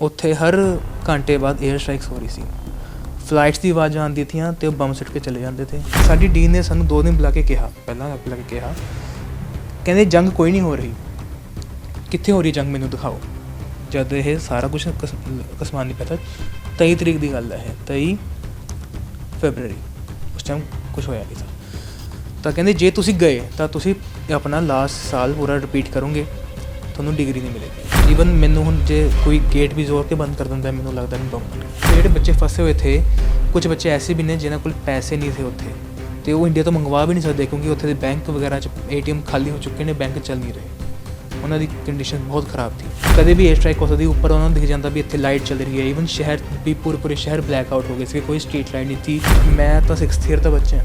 ਉੱਥੇ ਹਰ ਘੰਟੇ ਬਾਅਦ 에ਅਰ ਸਟ੍ਰਾਈਕਸ ਹੋ ਰਹੀ ਸੀ। ਫਲਾਈਟਸ ਦੀ ਆਵਾਜ਼ਾਂ ਆਉਂਦੀਆਂ ਥੀਆਂ ਤੇ ਉਹ ਬੰਬ ਸੁੱਟ ਕੇ ਚਲੇ ਜਾਂਦੇ ਥੇ। ਸਾਡੀ ਡੀ ਨੇ ਸਾਨੂੰ 2 ਦਿਨ ਬੁਲਾ ਕੇ ਕਿਹਾ, ਪਹਿਲਾਂ ਬੁਲਾ ਕੇ ਕਿਹਾ, ਕਹਿੰਦੇ ਜੰਗ ਕੋਈ ਨਹੀਂ ਹੋ ਰਹੀ, ਕਿੱਥੇ ਹੋ ਰਹੀ ਜੰਗ ਮੈਨੂੰ ਦਿਖਾਓ। ਜਦ ਇਹ ਸਾਰਾ ਕੁਛ ਕਸਮਾਨ ਨਹੀਂ ਪਤਾ, 23 ਤਰੀਕ ਦੀ ਗੱਲ ਹੈ ਇਹ, 23 ਫਰਵਰੀ, ਉਸ ਟਾਈਮ ਕੁਛ ਹੋਇਆ ਨਹੀਂ ਸੀ। ਤਾਂ ਕਹਿੰਦੇ ਜੇ ਤੁਸੀਂ ਗਏ ਤਾਂ ਤੁਸੀਂ ਆਪਣਾ ਲਾਸਟ ਸਾਲ ਪੂਰਾ ਰਿਪੀਟ ਕਰੋਗੇ, ਤੁਹਾਨੂੰ ਡਿਗਰੀ ਨਹੀਂ ਮਿਲੇਗੀ। ਈਵਨ ਮੈਨੂੰ ਹੁਣ ਜੇ ਕੋਈ ਗੇਟ ਵੀ ਜ਼ੋਰ ਕੇ ਬੰਦ ਕਰ ਦਿੰਦਾ, ਮੈਨੂੰ ਲੱਗਦਾ ਨਹੀਂ ਬੰਬ। ਜਿਹੜੇ ਬੱਚੇ ਫਸੇ ਹੋਏ ਥੇ, ਕੁਝ ਬੱਚੇ ਐਸੇ ਵੀ ਨੇ ਜਿਨ੍ਹਾਂ ਕੋਲ ਪੈਸੇ ਨਹੀਂ ਥੇ ਉੱਥੇ, ਅਤੇ ਉਹ ਇੰਡੀਆ ਤੋਂ ਮੰਗਵਾ ਵੀ ਨਹੀਂ ਸਕਦੇ ਕਿਉਂਕਿ ਉੱਥੇ ਦੇ ਬੈਂਕ ਵਗੈਰਾ 'ਚ ATM ਖਾਲੀ ਹੋ ਚੁੱਕੇ ਨੇ, ਬੈਂਕ ਚੱਲ ਨਹੀਂ ਰਹੇ। ਉਹਨਾਂ ਦੀ ਕੰਡੀਸ਼ਨ ਬਹੁਤ ਖਰਾਬ ਸੀ। ਕਦੇ ਵੀ 에ਅਰ ਸਟ੍ਰਾਈਕ ਹੋ ਸਕਦੀ, ਉੱਪਰ ਉਹਨਾਂ ਨੂੰ ਦਿਖ ਜਾਂਦਾ ਵੀ ਇੱਥੇ ਲਾਈਟ ਚੱਲ ਰਹੀ ਹੈ। ਈਵਨ ਸ਼ਹਿਰ ਵੀ ਪੂਰੇ ਸ਼ਹਿਰ ਬਲੈਕ ਆਊਟ ਹੋ ਗਏ ਸੀ, ਕੋਈ ਸਟਰੀਟ ਲਾਈਟ ਨਹੀਂ ਸੀ। ਮੈਂ ਤਾਂ 6th ਈਅਰ ਦਾ ਬੱਚਾ,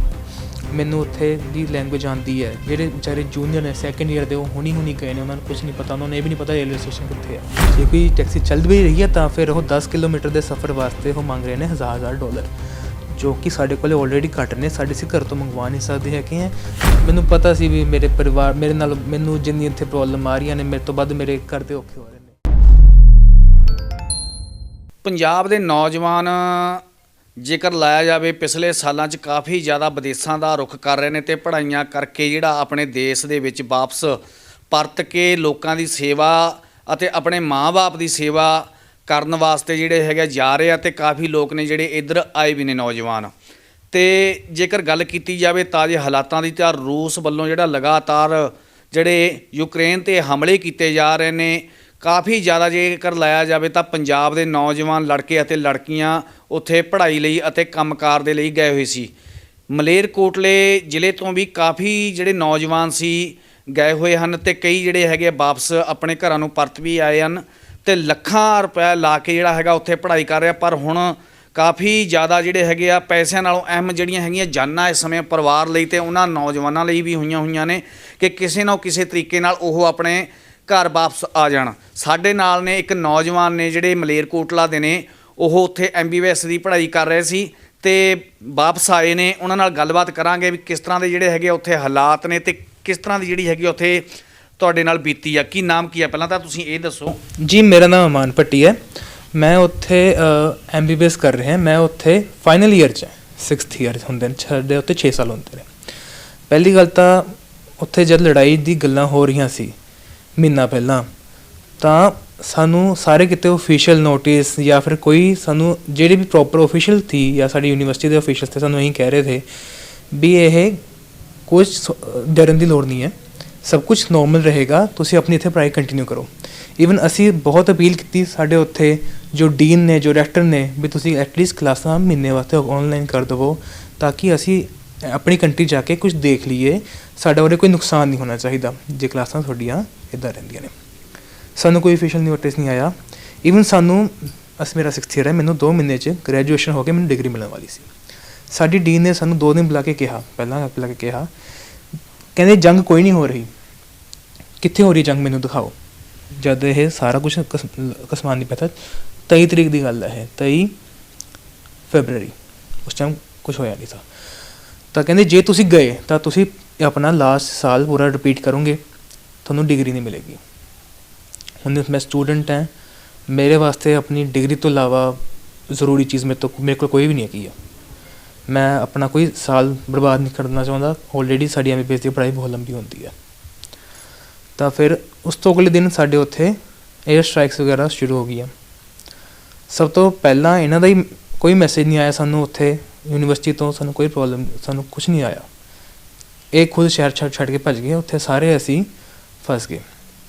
ਮੈਨੂੰ ਉੱਥੇ ਦੀ ਲੈਂਗੁਏਜ ਆਉਂਦੀ ਹੈ। ਜਿਹੜੇ ਵਿਚਾਰੇ ਜੂਨੀਅਰ ਨੇ 2nd ਈਅਰ ਦੇ, ਉਹ ਹੁਣੀ ਗਏ ਨੇ, ਉਹਨਾਂ ਨੂੰ ਕੁਛ ਨਹੀਂ ਪਤਾ, ਉਹਨਾਂ ਨੂੰ ਇਹ ਵੀ ਨਹੀਂ ਪਤਾ ਰੇਲਵੇ ਸਟੇਸ਼ਨ ਕਿੱਥੇ ਹੈ। ਜੇ ਕੋਈ ਟੈਕਸੀ ਚੱਲ ਵੀ ਰਹੀ ਹੈ ਤਾਂ ਫਿਰ ਉਹ 10 ਕਿਲੋਮੀਟਰ ਦੇ ਸਫ਼ਰ ਵਾਸਤੇ ਉਹ ਮੰਗ ਰਹੇ ਨੇ $1000, ਜੋ ਕਿ ਸਾਡੇ ਕੋਲ ਆਲਰੇਡੀ ਘੱਟ ਨੇ। ਸਾਡੇ ਅਸੀਂ ਘਰ ਤੋਂ ਮੰਗਵਾ ਨਹੀਂ ਸਕਦੇ ਹੈਗੇ ਹੈ। ਮੈਨੂੰ ਪਤਾ ਸੀ ਵੀ ਮੇਰੇ ਪਰਿਵਾਰ ਮੇਰੇ ਨਾਲ, ਮੈਨੂੰ ਜਿੰਨੀ ਇੱਥੇ ਪ੍ਰੋਬਲਮ ਆ ਰਹੀਆਂ ਨੇ, ਮੇਰੇ ਤੋਂ ਵੱਧ ਮੇਰੇ ਘਰ ਦੇ ਔਖੇ ਹੋ ਰਹੇ ਨੇ। ਪੰਜਾਬ ਦੇ ਨੌਜਵਾਨ ਜੇਕਰ ਲਾਇਆ ਜਾਵੇ, ਪਿਛਲੇ ਸਾਲਾਂ 'ਚ ਕਾਫੀ ਜ਼ਿਆਦਾ ਵਿਦੇਸ਼ਾਂ ਦਾ ਰੁਖ ਕਰ ਰਹੇ ਨੇ ਅਤੇ ਪੜ੍ਹਾਈਆਂ ਕਰਕੇ ਜਿਹੜਾ ਆਪਣੇ ਦੇਸ਼ ਦੇ ਵਿੱਚ ਵਾਪਸ ਪਰਤ ਕੇ ਲੋਕਾਂ ਦੀ ਸੇਵਾ ਅਤੇ ਆਪਣੇ ਮਾਂ-ਬਾਪ ਦੀ ਸੇਵਾ ਕਰਨ ਵਾਸਤੇ ਜਿਹੜੇ ਹੈਗੇ ਜਾ ਰਹੇ ਆ। ਅਤੇ ਕਾਫੀ ਲੋਕ ਨੇ ਜਿਹੜੇ ਇੱਧਰ ਆਏ ਵੀ ਨੇ ਨੌਜਵਾਨ। ਅਤੇ ਜੇਕਰ ਗੱਲ ਕੀਤੀ ਜਾਵੇ ਤਾਜ਼ੇ ਹਾਲਾਤਾਂ ਦੀ, ਤਾਂ ਰੂਸ ਵੱਲੋਂ ਜਿਹੜਾ ਲਗਾਤਾਰ ਜਿਹੜੇ ਯੂਕਰੇਨ 'ਤੇ ਹਮਲੇ ਕੀਤੇ ਜਾ ਰਹੇ ਨੇ, ਕਾਫੀ ਜ਼ਿਆਦਾ ਜੇਕਰ ਲਾਇਆ ਜਾਵੇ ਤਾਂ ਪੰਜਾਬ ਦੇ ਨੌਜਵਾਨ ਲੜਕੇ ਅਤੇ ਲੜਕੀਆਂ ਉੱਥੇ ਪੜ੍ਹਾਈ ਲਈ ਅਤੇ ਕੰਮਕਾਰ ਦੇ ਲਈ ਗਏ ਹੋਏ ਸੀ। ਮਲੇਰਕੋਟਲੇ ਜ਼ਿਲ੍ਹੇ ਤੋਂ ਵੀ ਕਾਫੀ ਜਿਹੜੇ ਨੌਜਵਾਨ ਸੀ ਗਏ ਹੋਏ ਹਨ, ਅਤੇ ਕਈ ਜਿਹੜੇ ਹੈਗੇ ਵਾਪਸ ਆਪਣੇ ਘਰਾਂ ਨੂੰ ਪਰਤ ਵੀ ਆਏ ਹਨ, ਅਤੇ ਲੱਖਾਂ ਰੁਪਏ ਲਾ ਕੇ ਜਿਹੜਾ ਹੈਗਾ ਉੱਥੇ ਪੜ੍ਹਾਈ ਕਰ ਰਿਹਾ। ਪਰ ਹੁਣ ਕਾਫੀ ਜ਼ਿਆਦਾ ਜਿਹੜੇ ਹੈਗੇ ਆ ਪੈਸਿਆਂ ਨਾਲੋਂ ਅਹਿਮ ਜਿਹੜੀਆਂ ਹੈਗੀਆਂ ਜਾਨਾਂ ਇਸ ਸਮੇਂ ਪਰਿਵਾਰ ਲਈ ਅਤੇ ਉਹਨਾਂ ਨੌਜਵਾਨਾਂ ਲਈ ਵੀ ਹੋਈਆਂ ਨੇ ਕਿ ਕਿਸੇ ਨਾ ਕਿਸੇ ਤਰੀਕੇ ਨਾਲ ਉਹ ਆਪਣੇ ਘਰ ਵਾਪਸ ਆ ਜਾਣ। ਸਾਡੇ ਨਾਲ ਨੇ ਇੱਕ ਨੌਜਵਾਨ ਨੇ ਜਿਹੜੇ ਮਲੇਰਕੋਟਲਾ ਦੇ ਨੇ, ਉਹ ਉੱਥੇ MBBS ਦੀ ਪੜ੍ਹਾਈ ਕਰ ਰਹੇ ਸੀ ਅਤੇ ਵਾਪਸ ਆਏ ਨੇ। ਉਹਨਾਂ ਨਾਲ ਗੱਲਬਾਤ ਕਰਾਂਗੇ ਵੀ ਕਿਸ ਤਰ੍ਹਾਂ ਦੇ ਜਿਹੜੇ ਹੈਗੇ ਉੱਥੇ ਹਾਲਾਤ ਨੇ ਅਤੇ ਕਿਸ ਤਰ੍ਹਾਂ ਦੀ ਜਿਹੜੀ ਹੈਗੀ ਉੱਥੇ ਤੁਹਾਡੇ ਨਾਲ ਬੀਤੀ ਆ। ਕੀ ਨਾਮ ਕੀ ਹੈ ਪਹਿਲਾਂ ਤਾਂ ਤੁਸੀਂ ਇਹ ਦੱਸੋ ਜੀ? ਮੇਰਾ ਨਾਮ ਅਮਾਨ ਭੱਟੀ ਹੈ। ਮੈਂ ਉੱਥੇ MBBS ਕਰ ਰਿਹਾ। ਮੈਂ ਉੱਥੇ ਫਾਈਨਲ ਈਅਰ 'ਚ 6th ਈਅਰ ਹੁੰਦੇ ਨੇ, ਸਾਡੇ ਉੱਥੇ 6 ਸਾਲ ਹੁੰਦੇ ਨੇ। ਪਹਿਲੀ ਗੱਲ ਤਾਂ ਉੱਥੇ ਜਦ ਲੜਾਈ ਦੀ ਗੱਲਾਂ ਹੋ ਰਹੀਆਂ ਸੀ ਮਹੀਨਾ ਪਹਿਲਾਂ, ਤਾਂ ਸਾਨੂੰ ਸਾਰੇ ਕਿਤੇ ਓਫੀਸ਼ੀਅਲ ਨੋਟਿਸ ਜਾਂ ਫਿਰ ਕੋਈ ਸਾਨੂੰ ਜਿਹੜੇ ਵੀ ਪ੍ਰੋਪਰ ਓਫੀਸ਼ੀਅਲ ਸੀ ਜਾਂ ਸਾਡੀ ਯੂਨੀਵਰਸਿਟੀ ਦੇ ਓਫੀਸ਼ੀਅਲ ਤੇ ਸਾਨੂੰ ਇਹੀ ਕਹਿ ਰਹੇ ਥੇ ਵੀ ਇਹ ਕੁਝ ਡਰਨ ਦੀ ਲੋੜ ਨਹੀਂ ਹੈ, ਸਭ ਕੁਝ ਨੋਰਮਲ ਰਹੇਗਾ, ਤੁਸੀਂ ਆਪਣੀ ਇੱਥੇ ਪੜ੍ਹਾਈ ਕੰਟੀਨਿਊ ਕਰੋ। ਈਵਨ ਅਸੀਂ ਬਹੁਤ ਅਪੀਲ ਕੀਤੀ ਸਾਡੇ ਉੱਥੇ ਜੋ ਡੀਨ ਨੇ, ਜੋ ਰੈਕਟਰ ਨੇ, ਵੀ ਤੁਸੀਂ ਐਟਲੀਸਟ ਕਲਾਸਾਂ ਮਹੀਨੇ ਵਾਸਤੇ ਔਨਲਾਈਨ ਕਰ ਦੇਵੋ ਤਾਂ ਕਿ ਅਸੀਂ ਆਪਣੀ ਕੰਟਰੀ ਜਾ ਕੇ ਕੁਝ ਦੇਖ ਲਈਏ, ਸਾਡਾ ਉਹਦੇ ਕੋਈ ਨੁਕਸਾਨ ਨਹੀਂ ਹੋਣਾ ਚਾਹੀਦਾ ਜੇ ਕਲਾਸਾਂ ਤੁਹਾਡੀਆਂ ਇੱਦਾਂ ਰਹਿੰਦੀਆਂ ਨੇ। ਸਾਨੂੰ ਕੋਈ ਓਫੀਸ਼ੀਅਲ ਨੋਟਿਸ ਨਹੀਂ ਆਇਆ। ਈਵਨ ਸਾਨੂੰ ਮੇਰਾ 6th ਈਅਰ ਹੈ, ਮੈਨੂੰ 2 ਮਹੀਨੇ 'ਚ ਗ੍ਰੈਜੂਏਸ਼ਨ ਹੋ ਕੇ ਮੈਨੂੰ ਡਿਗਰੀ ਮਿਲਣ ਵਾਲੀ ਸੀ। ਸਾਡੀ ਡੀਨ ਨੇ ਸਾਨੂੰ 2 ਦਿਨ ਬੁਲਾ ਕੇ ਕਿਹਾ, ਪਹਿਲਾਂ ਬੁਲਾ ਕੇ ਕਿਹਾ, ਕਹਿੰਦੇ ਜੰਗ ਕੋਈ ਨਹੀਂ ਹੋ ਰਹੀ, ਕਿੱਥੇ ਹੋ ਰਹੀ ਜੰਗ ਮੈਨੂੰ ਦਿਖਾਓ। ਜਦ ਇਹ ਸਾਰਾ ਕੁਛ ਕਸਮਾਨ ਨਹੀਂ ਪਤਾ, 23 ਤਰੀਕ ਦੀ ਗੱਲ ਹੈ ਇਹ, 23 ਫਰਵਰੀ, ਉਸ ਟਾਈਮ ਕੁਛ ਹੋਇਆ ਨਹੀਂ ਸੀ। ਤਾਂ ਕਹਿੰਦੇ ਜੇ ਤੁਸੀਂ ਗਏ ਤਾਂ ਤੁਸੀਂ ਆਪਣਾ ਲਾਸਟ ਸਾਲ ਪੂਰਾ ਰਿਪੀਟ ਕਰੋਗੇ, ਤੁਹਾਨੂੰ ਡਿਗਰੀ ਨਹੀਂ ਮਿਲੇਗੀ। ਹੁਣ ਮੈਂ ਸਟੂਡੈਂਟ ਹੈ, ਮੇਰੇ ਵਾਸਤੇ ਆਪਣੀ ਡਿਗਰੀ ਤੋਂ ਇਲਾਵਾ ਜ਼ਰੂਰੀ ਚੀਜ਼ ਮੇਰੇ ਕੋਲ ਕੋਈ ਵੀ ਨਹੀਂ ਹੈਗੀ ਆ। ਮੈਂ ਆਪਣਾ ਕੋਈ ਸਾਲ ਬਰਬਾਦ ਨਹੀਂ ਕਰਨਾ ਚਾਹੁੰਦਾ। ਆਲਰੇਡੀ ਸਾਡੀ MBBS ਦੀ ਪੜ੍ਹਾਈ ਬਹੁਤ ਲੰਬੀ ਹੁੰਦੀ ਹੈ। ਤਾਂ ਫਿਰ ਉਸ ਤੋਂ ਅਗਲੇ ਦਿਨ ਸਾਡੇ ਉੱਥੇ 에ਅਰ ਸਟ੍ਰਾਈਕਸ ਵਗੈਰਾ ਸ਼ੁਰੂ ਹੋ ਗਈਆਂ। ਸਭ ਤੋਂ ਪਹਿਲਾਂ ਇਹਨਾਂ ਦਾ ਹੀ ਕੋਈ ਮੈਸੇਜ ਨਹੀਂ ਆਇਆ ਸਾਨੂੰ ਉੱਥੇ ਯੂਨੀਵਰਸਿਟੀ ਤੋਂ, ਸਾਨੂੰ ਕੋਈ ਪ੍ਰੋਬਲਮ, ਸਾਨੂੰ ਕੁਛ ਨਹੀਂ ਆਇਆ। ਇਹ ਖੁਦ ਸ਼ਹਿਰ ਛੱਡ ਕੇ ਭੱਜ ਗਏ, ਉੱਥੇ ਸਾਰੇ ਅਸੀਂ ਫਸ ਗਏ।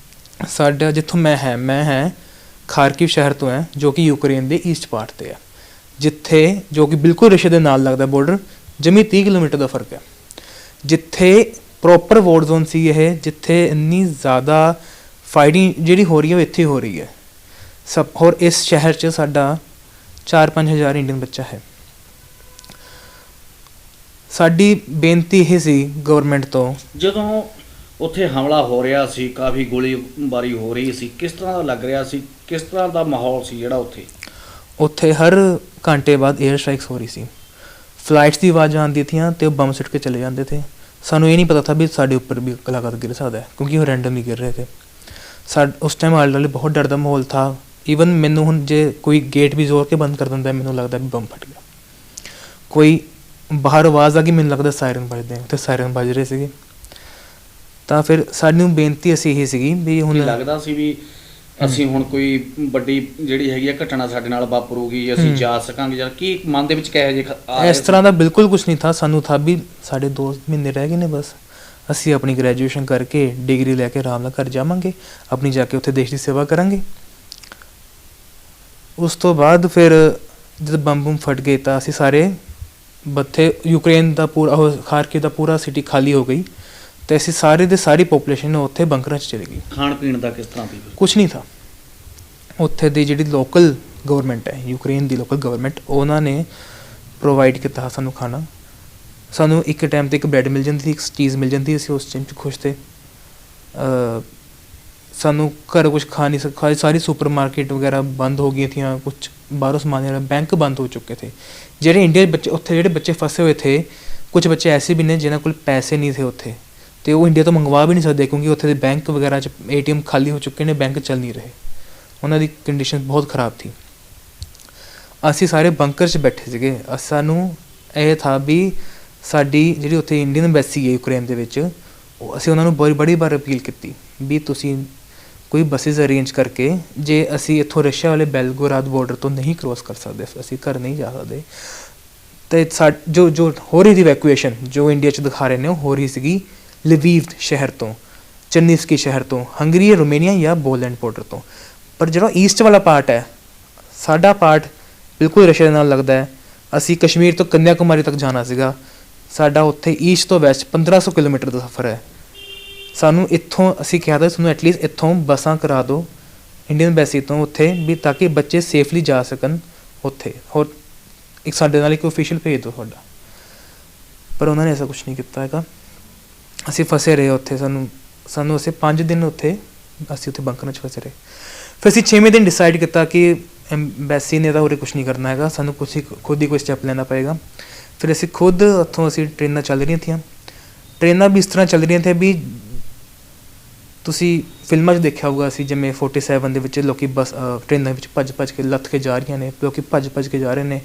ਸਾਡਾ ਜਿੱਥੋਂ ਮੈਂ ਹੈ ਖਾਰਕਿਵ ਸ਼ਹਿਰ ਤੋਂ ਹੈ, ਜੋ ਕਿ ਯੂਕਰੇਨ ਦੇ ਈਸਟ ਪਾਰਟ 'ਤੇ ਹੈ, ਜਿੱਥੇ ਜੋ ਕਿ ਬਿਲਕੁਲ ਰਸ਼ੀਆ ਦੇ ਨਾਲ ਲੱਗਦਾ ਬਾਰਡਰ, ਜਮੀ 30 ਕਿਲੋਮੀਟਰ ਦਾ ਫਰਕ ਹੈ। ਜਿੱਥੇ ਪ੍ਰੋਪਰ ਵਾਰ ਜ਼ੋਨ ਸੀ ਇਹ, ਜਿੱਥੇ ਇੰਨੀ ਜ਼ਿਆਦਾ ਫਾਈਟਿੰਗ ਜਿਹੜੀ ਹੋ ਰਹੀ ਹੈ ਉਹ ਇੱਥੇ ਹੋ ਰਹੀ ਹੈ ਸਭ। ਹੋਰ ਇਸ ਸ਼ਹਿਰ 'ਚ ਸਾਡਾ 4-5 ਹਜ਼ਾਰ ਇੰਡੀਅਨ ਬੱਚਾ ਹੈ। ਸਾਡੀ ਬੇਨਤੀ ਇਹ ਸੀ ਗਵਰਨਮੈਂਟ ਤੋਂ, ਜਦੋਂ ਉੱਥੇ ਹਮਲਾ ਹੋ ਰਿਹਾ ਸੀ, ਕਾਫੀ ਗੋਲੀਬਾਰੀ ਹੋ ਰਹੀ ਸੀ, ਕਿਸ ਤਰ੍ਹਾਂ ਦਾ ਲੱਗ ਰਿਹਾ ਸੀ, ਕਿਸ ਤਰ੍ਹਾਂ ਦਾ ਮਾਹੌਲ ਸੀ ਜਿਹੜਾ ਉੱਥੇ ਹਰ ਘੰਟੇ ਬਾਅਦ 에ਅਰ ਸਟ੍ਰਾਈਕਸ ਹੋ ਰਹੀ ਸੀ। ਫਲਾਈਟਸ ਦੀ ਆਵਾਜ਼ਾਂ ਆਉਂਦੀਆਂ ਥੀਆਂ ਤੇ ਉਹ ਬੰਬ ਸੁੱਟ ਕੇ ਚਲੇ ਜਾਂਦੇ ਥੇ। ਸਾਨੂੰ ਇਹ ਨਹੀਂ ਪਤਾ ਥਾ ਵੀ ਸਾਡੇ ਉੱਪਰ ਵੀ ਕਲਾਕਾਰ ਗਿਰ ਸਕਦਾ ਹੈ, ਕਿਉਂਕਿ ਉਹ ਰੈਂਡਮਲੀ ਗਿਰ ਰਹੇ ਥੇ। ਉਸ ਟਾਈਮ ਆਲੇ ਦੁਆਲੇ ਬਹੁਤ ਡਰ ਦਾ ਮਾਹੌਲ ਥਾ। ਈਵਨ ਮੈਨੂੰ ਹੁਣ ਜੇ ਕੋਈ ਗੇਟ ਵੀ ਜ਼ੋਰ ਕੇ ਬੰਦ ਕਰ ਦਿੰਦਾ ਮੈਨੂੰ ਲੱਗਦਾ ਵੀ ਬੰਬ ਫਟ ਗਿਆ। ਕੋਈ ਬਾਹਰ ਆਵਾਜ਼ ਆ ਗਈ ਮੈਨੂੰ ਲੱਗਦਾ ਸਾਇਰਨ ਵੱਜਦੇ, ਉੱਥੇ ਸਾਇਰਨ ਵੱਜ ਰਹੇ ਸੀਗੇ। ਤਾਂ ਫਿਰ ਸਾਨੂੰ ਬੇਨਤੀ ਅਸੀਂ ਇਹੀ ਸੀਗੀ ਵੀ ਹੁਣ ਲੱਗਦਾ ਸੀ ਵੀ ਅਸੀਂ ਹੁਣ ਕੋਈ ਵੱਡੀ ਜਿਹੜੀ ਹੈਗੀ ਆ ਘਟਨਾ ਸਾਡੇ ਨਾਲ ਵਾਪਰੂਗੀ, ਅਸੀਂ ਜਾ ਸਕਾਂਗੇ ਜਾਂ ਕੀ ਮਨ ਦੇ ਵਿੱਚ ਕਿਹੋ ਜਿਹੇ ਇਸ ਤਰ੍ਹਾਂ ਦਾ ਬਿਲਕੁਲ ਕੁਝ ਨਹੀਂ ਥਾ। ਸਾਨੂੰ ਥਾ ਵੀ ਸਾਡੇ 2 ਮਹੀਨੇ ਰਹਿ ਗਏ ਨੇ ਬਸ, ਅਸੀਂ ਆਪਣੀ ਗ੍ਰੈਜੂਏਸ਼ਨ ਕਰਕੇ ਡਿਗਰੀ ਲੈ ਕੇ ਆਰਾਮ ਨਾਲ ਘਰ ਜਾਵਾਂਗੇ, ਆਪਣੀ ਜਾ ਕੇ ਉੱਥੇ ਦੇਸ਼ ਦੀ ਸੇਵਾ ਕਰਾਂਗੇ। ਉਸ ਤੋਂ ਬਾਅਦ ਫਿਰ ਜਦ ਬੰਬ ਫਟ ਗਏ ਤਾਂ ਅਸੀਂ ਸਾਰੇ ਉੱਥੇ ਯੂਕਰੇਨ ਦਾ ਪੂਰਾ ਉਹ ਖਾਰਕਿਵ ਦਾ ਪੂਰਾ ਸਿਟੀ ਖਾਲੀ ਹੋ ਗਈ ਅਤੇ ਅਸੀਂ ਸਾਰੇ ਦੇ ਸਾਰੀ ਪੋਪੂਲੇਸ਼ਨ ਉੱਥੇ ਬੰਕਰਾਂ 'ਚ ਚਲੀ ਗਈ। ਖਾਣ ਪੀਣ ਦਾ ਕਿਸ ਤਰ੍ਹਾਂ ਦੀ ਕੁਛ ਨਹੀਂ ਥਾ। ਉੱਥੇ ਦੀ ਜਿਹੜੀ ਲੋਕਲ ਗਵਰਨਮੈਂਟ ਹੈ, ਯੂਕਰੇਨ ਦੀ ਲੋਕਲ ਗਵਰਨਮੈਂਟ, ਉਹਨਾਂ ਨੇ ਪ੍ਰੋਵਾਈਡ ਕੀਤਾ ਸਾਨੂੰ ਖਾਣਾ। ਸਾਨੂੰ ਇੱਕ ਟਾਈਮ 'ਤੇ ਇੱਕ ਬ੍ਰੈਡ ਮਿਲ ਜਾਂਦੀ ਸੀ, ਇੱਕ ਚੀਜ਼ ਮਿਲ ਜਾਂਦੀ, ਅਸੀਂ ਉਸ ਟਾਈਮ 'ਚ ਖੁਸ਼ ਤੇ। ਸਾਨੂੰ ਘਰ ਕੁਛ ਖਾ ਨਹੀਂ ਸਕਾ, ਸਾਰੀ ਸੁਪਰ ਮਾਰਕੀਟ ਵਗੈਰਾ ਬੰਦ ਹੋ ਗਈਆਂ ਥੀਆਂ, ਕੁਛ ਬਾਹਰੋਂ ਸਮਾਨ ਜਿਹੜਾ ਬੈਂਕ ਬੰਦ ਹੋ ਚੁੱਕੇ ਥੇ। ਜਿਹੜੇ ਇੰਡੀਆ ਦੇ ਬੱਚੇ ਉੱਥੇ ਜਿਹੜੇ ਬੱਚੇ ਫਸੇ ਹੋਏ ਥੇ, ਕੁਛ ਬੱਚੇ ਐਸੇ ਵੀ ਨੇ ਜਿਨ੍ਹਾਂ ਕੋਲ ਪੈਸੇ ਨਹੀਂ ਥੇ ਉੱਥੇ, ਅਤੇ ਉਹ ਇੰਡੀਆ ਤੋਂ ਮੰਗਵਾ ਵੀ ਨਹੀਂ ਸਕਦੇ ਕਿਉਂਕਿ ਉੱਥੇ ਦੇ ਬੈਂਕ ਵਗੈਰਾ 'ਚ ATM ਖਾਲੀ ਹੋ ਚੁੱਕੇ ਨੇ, ਬੈਂਕ ਚੱਲ ਨਹੀਂ ਰਹੇ, ਉਹਨਾਂ ਦੀ ਕੰਡੀਸ਼ਨ ਬਹੁਤ ਖ਼ਰਾਬ ਥੀ। ਅਸੀਂ ਸਾਰੇ ਬੰਕਰ 'ਚ ਬੈਠੇ ਸੀਗੇ। ਸਾਨੂੰ ਇਹ ਥਾ ਵੀ ਸਾਡੀ ਜਿਹੜੀ ਉੱਥੇ ਇੰਡੀਅਨ ਐਮਬੈਸੀ ਹੈ ਯੂਕਰੇਨ ਦੇ ਵਿੱਚ, ਅਸੀਂ ਉਹਨਾਂ ਨੂੰ ਬੜੀ ਵਾਰ ਅਪੀਲ ਕੀਤੀ ਵੀ ਤੁਸੀਂ ਕੋਈ ਬੱਸਿਸ ਅਰੇਂਜ ਕਰਕੇ, ਜੇ ਅਸੀਂ ਇੱਥੋਂ ਰਸ਼ੀਆ ਵਾਲੇ ਬੈਲਗੋਰਾਦ ਬਾਰਡਰ ਤੋਂ ਨਹੀਂ ਕ੍ਰੋਸ ਕਰ ਸਕਦੇ, ਅਸੀਂ ਘਰ ਨਹੀਂ ਜਾ ਸਕਦੇ, ਅਤੇ ਜੋ ਹੋ ਰਹੀ ਸੀ ਇਵੈਕੂਏਸ਼ਨ, ਜੋ ਇੰਡੀਆ 'ਚ ਦਿਖਾ ਰਹੇ ਨੇ, ਉਹ ਹੋ ਰਹੀ ਸੀਗੀ ਲਵੀਵ ਸ਼ਹਿਰ ਤੋਂ, ਚਰਨੀਵਸਕੀ ਸ਼ਹਿਰ ਤੋਂ, ਹੰਗਰੀ, ਰੋਮੇਨੀਆ ਜਾਂ ਪੋਲੈਂਡ ਬਾਰਡਰ ਤੋਂ। ਪਰ ਜਿਹੜਾ ਈਸਟ ਵਾਲਾ ਪਾਰਟ ਹੈ, ਸਾਡਾ ਪਾਰਟ ਬਿਲਕੁਲ ਰਸ਼ੀਆ ਦੇ ਨਾਲ ਲੱਗਦਾ ਹੈ। ਅਸੀਂ ਕਸ਼ਮੀਰ ਤੋਂ ਕੰਨਿਆ ਕੁਮਾਰੀ ਤੱਕ ਜਾਣਾ ਸੀਗਾ, ਸਾਡਾ ਉੱਥੇ ਈਸਟ ਤੋਂ ਵੈਸਟ 1500 ਕਿਲੋਮੀਟਰ ਦਾ ਸਫ਼ਰ ਹੈ। ਸਾਨੂੰ ਇੱਥੋਂ ਅਸੀਂ ਕਿਹਾ ਤਾਂ ਤੁਹਾਨੂੰ ਐਟਲੀਸਟ ਇੱਥੋਂ ਬੱਸਾਂ ਕਰਾ ਦਿਓ ਇੰਡੀਅਨ ਐਮਬੈਸੀ ਤੋਂ ਉੱਥੇ ਵੀ, ਤਾਂ ਕਿ ਬੱਚੇ ਸੇਫਲੀ ਜਾ ਸਕਣ ਉੱਥੇ, ਹੋਰ ਇੱਕ ਸਾਡੇ ਨਾਲ ਇੱਕ ਓਫੀਸ਼ੀਅਲ ਭੇਜ ਦਿਓ ਤੁਹਾਡਾ। ਪਰ ਉਹਨਾਂ ਨੇ ਐਸਾ ਕੁਛ ਨਹੀਂ ਕੀਤਾ ਹੈਗਾ। ਅਸੀਂ ਫਸੇ ਰਹੇ ਉੱਥੇ, ਸਾਨੂੰ ਅਸੀਂ 5 ਦਿਨ ਉੱਥੇ ਅਸੀਂ ਉੱਥੇ ਬੰਕਰਾਂ 'ਚ ਫਸੇ ਰਹੇ। ਫਿਰ ਅਸੀਂ 6ਵੇਂ ਦਿਨ ਡਿਸਾਈਡ ਕੀਤਾ ਕਿ ਐਮਬੈਸੀ ਨੇ ਤਾਂ ਉਰੇ ਕੁਛ ਨਹੀਂ ਕਰਨਾ ਹੈਗਾ, ਸਾਨੂੰ ਖੁਦ ਹੀ ਕੋਈ ਸਟੈਪ ਲੈਣਾ ਪਏਗਾ। ਫਿਰ ਅਸੀਂ ਖੁਦ ਉੱਥੋਂ ਅਸੀਂ ਟ੍ਰੇਨਾਂ ਚੱਲ ਰਹੀਆਂ ਥੀਆਂ। ਟ੍ਰੇਨਾਂ ਵੀ ਇਸ ਤਰ੍ਹਾਂ ਚੱਲ ਰਹੀਆਂ ਥੀਆਂ ਵੀ ਤੁਸੀਂ ਫਿਲਮਾਂ 'ਚ ਦੇਖਿਆ ਹੋਊਗਾ, ਅਸੀਂ ਜਿਵੇਂ 47 ਦੇ ਵਿੱਚ ਲੋਕ ਬੱਸ ਟ੍ਰੇਨਾਂ ਵਿੱਚ ਭੱਜ ਕੇ ਲੱਥ ਕੇ ਜਾ ਰਹੀਆਂ ਨੇ, ਲੋਕ ਭੱਜ ਕੇ ਜਾ ਰਹੇ ਨੇ,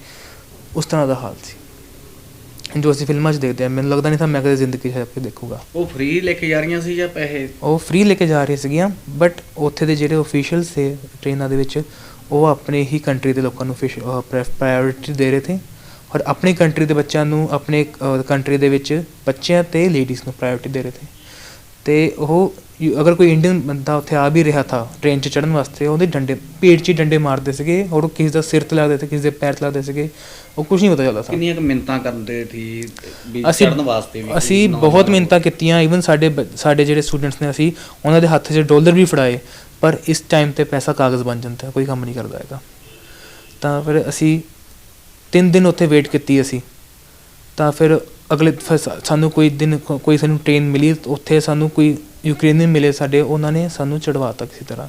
ਉਸ ਤਰ੍ਹਾਂ ਦਾ ਹਾਲ ਸੀ ਜੋ ਅਸੀਂ ਫਿਲਮਾਂ 'ਚ ਦੇਖਦੇ ਹਾਂ। ਮੈਨੂੰ ਲੱਗਦਾ ਨਹੀਂ ਤਾਂ ਮੈਂ ਕਦੇ ਜ਼ਿੰਦਗੀ 'ਚ ਜਾ ਕੇ ਦੇਖੂਗਾ। ਉਹ ਫ੍ਰੀ ਲੈ ਕੇ ਜਾ ਰਹੀਆਂ ਸੀ ਜਾਂ ਪੈਸੇ? ਉਹ ਫ੍ਰੀ ਲੈ ਕੇ ਜਾ ਰਹੀਆਂ ਸੀਗੀਆਂ, ਬਟ ਉੱਥੇ ਦੇ ਜਿਹੜੇ ਓਫੀਸ਼ੀਅਲ ਥੇ ਟ੍ਰੇਨਾਂ ਦੇ ਵਿੱਚ, ਉਹ ਆਪਣੇ ਹੀ ਕੰਟਰੀ ਦੇ ਲੋਕਾਂ ਨੂੰ ਪ੍ਰਾਇਓਰਿਟੀ ਦੇ ਰਹੇ ਥੇ, ਔਰ ਆਪਣੀ ਕੰਟਰੀ ਦੇ ਬੱਚਿਆਂ ਨੂੰ, ਆਪਣੇ ਕੰਟਰੀ ਦੇ ਵਿੱਚ ਬੱਚਿਆਂ ਅਤੇ ਲੇਡੀਜ਼ ਨੂੰ ਪ੍ਰਾਇਓਰਿਟੀ ਦੇ ਰਹੇ ਥੇ। ਅਤੇ ਉਹ ਅਗਰ ਕੋਈ ਇੰਡੀਅਨ ਬੰਦਾ ਉੱਥੇ ਆ ਵੀ ਰਿਹਾ ਥਾ ਟ੍ਰੇਨ 'ਚ ਚੜ੍ਹਨ ਵਾਸਤੇ, ਉਹਦੇ ਪੇਟ 'ਚ ਹੀ ਡੰਡੇ ਮਾਰਦੇ ਸੀਗੇ, ਔਰ ਉਹ ਕਿਸੇ ਦਾ ਸਿਰ 'ਤੇ ਲੱਗਦੇ ਸੀ, ਕਿਸੇ ਦੇ ਪੈਰ 'ਤੇ ਲੱਗਦੇ ਸੀਗੇ, ਉਹ ਕੁਛ ਨਹੀਂ ਪਤਾ ਚੱਲਦਾ ਸੀ। ਕਿੰਨੀਆਂ ਕੁ ਮਿੰਨਤਾਂ ਕਰਦੇ ਸੀ ਚੜ੍ਹਨ ਵਾਸਤੇ ਵੀ? ਅਸੀਂ ਬਹੁਤ ਮਿਹਨਤਾਂ ਕੀਤੀਆਂ। ਈਵਨ ਸਾਡੇ ਜਿਹੜੇ ਸਟੂਡੈਂਟਸ ਨੇ, ਅਸੀਂ ਉਹਨਾਂ ਦੇ ਹੱਥ 'ਚ ਡਾਲਰ ਵੀ ਫੜਾਏ, ਪਰ ਇਸ ਟਾਈਮ 'ਤੇ ਪੈਸਾ ਕਾਗਜ਼ ਬਣ ਜਾਂਦਾ, ਕੋਈ ਕੰਮ ਨਹੀਂ ਕਰਦਾ ਹੈਗਾ। ਤਾਂ ਫਿਰ ਅਸੀਂ 3 ਦਿਨ ਉੱਥੇ ਵੇਟ ਕੀਤੀ ਅਸੀਂ। ਤਾਂ ਫਿਰ ਸਾਨੂੰ ਕੋਈ ਸਾਨੂੰ ਟ੍ਰੇਨ ਮਿਲੀ, ਉੱਥੇ ਸਾਨੂੰ ਕੋਈ ਯੂਕਰੇਨੀਅਨ ਮਿਲੇ ਸਾਡੇ, ਉਹਨਾਂ ਨੇ ਸਾਨੂੰ ਚੜ੍ਹਵਾਤਾ ਕਿਸੇ ਤਰ੍ਹਾਂ।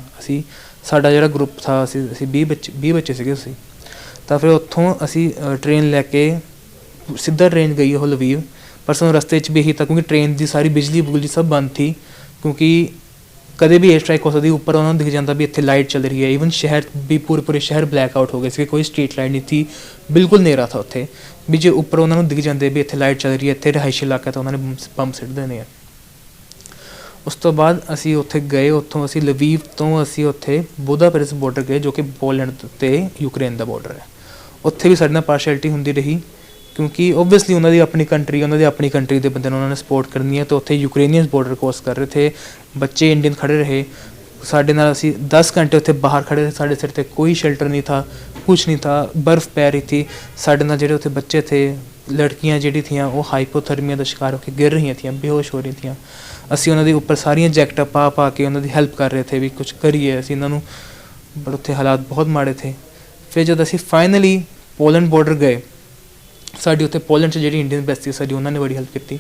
ਸਾਡਾ ਜਿਹੜਾ ਗਰੁੱਪ ਥਾ, ਅਸੀਂ 20 ਬੱਚੇ ਸੀਗੇ ਅਸੀਂ। ਤਾਂ ਫਿਰ ਉੱਥੋਂ ਅਸੀਂ ਟ੍ਰੇਨ ਲੈ ਕੇ ਸਿੱਧਾ ਟ੍ਰੇਨ ਗਈ ਉਹ ਲਵੀਵ, ਪਰ ਸਾਨੂੰ ਰਸਤੇ 'ਚ ਵੀ ਇਹੀ ਤਾਂ ਕਿਉਂਕਿ ਟ੍ਰੇਨ ਦੀ ਸਾਰੀ ਬਿਜਲੀ ਸਭ ਬੰਦ ਥੀ, ਕਿਉਂਕਿ ਕਦੇ ਵੀ ਏਅਰ ਸਟ੍ਰਾਈਕ ਹੋ ਸਕਦੀ। ਉੱਪਰ ਉਹਨਾਂ ਨੂੰ ਦਿਖ ਜਾਂਦਾ ਵੀ ਇੱਥੇ ਲਾਈਟ ਚੱਲ ਰਹੀ ਹੈ। ਈਵਨ ਸ਼ਹਿਰ ਵੀ ਪੂਰੇ ਸ਼ਹਿਰ ਬਲੈਕ ਆਊਟ ਹੋ ਗਏ ਸੀ, ਕੋਈ ਸਟਰੀਟ ਲਾਈਟ ਨਹੀਂ ਥੀ, ਬਿਲਕੁਲ ਹਨੇਰਾ ਥਾ ਉੱਥੇ ਵੀ। ਜੇ ਉੱਪਰ ਉਹਨਾਂ ਨੂੰ ਦਿਖ ਜਾਂਦੇ ਵੀ ਇੱਥੇ ਲਾਈਟ ਚੱਲ ਰਹੀ ਹੈ, ਇੱਥੇ ਰਿਹਾਇਸ਼ੀ ਇਲਾਕਾ, ਤਾਂ ਉਹਨਾਂ ਨੇ ਬੰਬ ਸਿੱਟ ਦੇਣੇ ਆ। ਉਸ ਤੋਂ ਬਾਅਦ ਅਸੀਂ ਉੱਥੇ ਗਏ, ਉੱਥੋਂ ਅਸੀਂ ਲਵੀਵ ਤੋਂ ਅਸੀਂ ਉੱਥੇ ਬੁਦਾਪੇਸਟ ਬਾਰਡਰ ਗਏ, ਜੋ ਕਿ ਪੋਲੈਂਡ ਅਤੇ ਯੂਕਰੇਨ ਦਾ ਬਾਰਡਰ ਹੈ। ਉੱਥੇ ਵੀ ਸਾਡੇ ਨਾਲ ਪਾਰਸ਼ੈਲਿਟੀ ਹੁੰਦੀ ਰਹੀ, ਕਿਉਂਕਿ ਓਬਵੀਅਸਲੀ ਉਹਨਾਂ ਦੀ ਆਪਣੀ ਕੰਟਰੀ ਦੇ ਬੰਦੇ ਨੂੰ ਉਹਨਾਂ ਨੇ ਸਪੋਰਟ ਕਰਨੀ ਹੈ। ਅਤੇ ਉੱਥੇ ਯੂਕਰੇਨੀਅਨਸ ਬਾਰਡਰ ਕ੍ਰੋਸ ਕਰ ਰਹੇ ਥੇ, ਬੱਚੇ ਇੰਡੀਅਨ ਖੜ੍ਹੇ ਰਹੇ ਸਾਡੇ ਨਾਲ। ਅਸੀਂ 10 ਘੰਟੇ ਉੱਥੇ ਬਾਹਰ ਖੜ੍ਹੇ ਰਹੇ, ਸਾਡੇ ਸਿਰ 'ਤੇ ਕੋਈ ਸ਼ੈਲਟਰ ਨਹੀਂ ਥਾ, ਕੁਛ ਨਹੀਂ ਥਾ, ਬਰਫ਼ ਪੈ ਰਹੀ ਥੀ। ਸਾਡੇ ਨਾਲ ਜਿਹੜੇ ਉੱਥੇ ਬੱਚੇ ਥੇ, ਲੜਕੀਆਂ ਜਿਹੜੀ ਥੀਆਂ, ਉਹ ਹਾਈਪੋਥਰਮੀਆ ਦਾ ਸ਼ਿਕਾਰ ਹੋ ਕੇ ਗਿਰ ਰਹੀਆਂ ਥੀਆਂ, ਬੇਹੋਸ਼ ਹੋ ਰਹੀਆਂ ਥੀਆਂ। ਅਸੀਂ ਉਹਨਾਂ ਦੇ ਉੱਪਰ ਸਾਰੀਆਂ ਜੈਕਟਾਂ ਪਾ ਕੇ ਉਹਨਾਂ ਦੀ ਹੈਲਪ ਕਰ ਰਹੇ ਥੇ ਵੀ ਕੁਛ ਕਰੀਏ ਅਸੀਂ ਇਹਨਾਂ ਨੂੰ, ਬਟ ਉੱਥੇ ਹਾਲਾਤ ਬਹੁਤ ਮਾੜੇ ਥੇ। ਫਿਰ ਜਦ ਅਸੀਂ ਫਾਈਨਲੀ ਪੋਲੈਂਡ ਬਾਰਡਰ ਗਏ, ਸਾਡੀ ਉੱਥੇ ਪੋਲੈਂਡ 'ਚ ਜਿਹੜੀ ਇੰਡੀਅਨ ਐਮਬੈਸੀ ਸਾਡੀ, ਉਹਨਾਂ ਨੇ ਬੜੀ ਹੈਲਪ ਕੀਤੀ।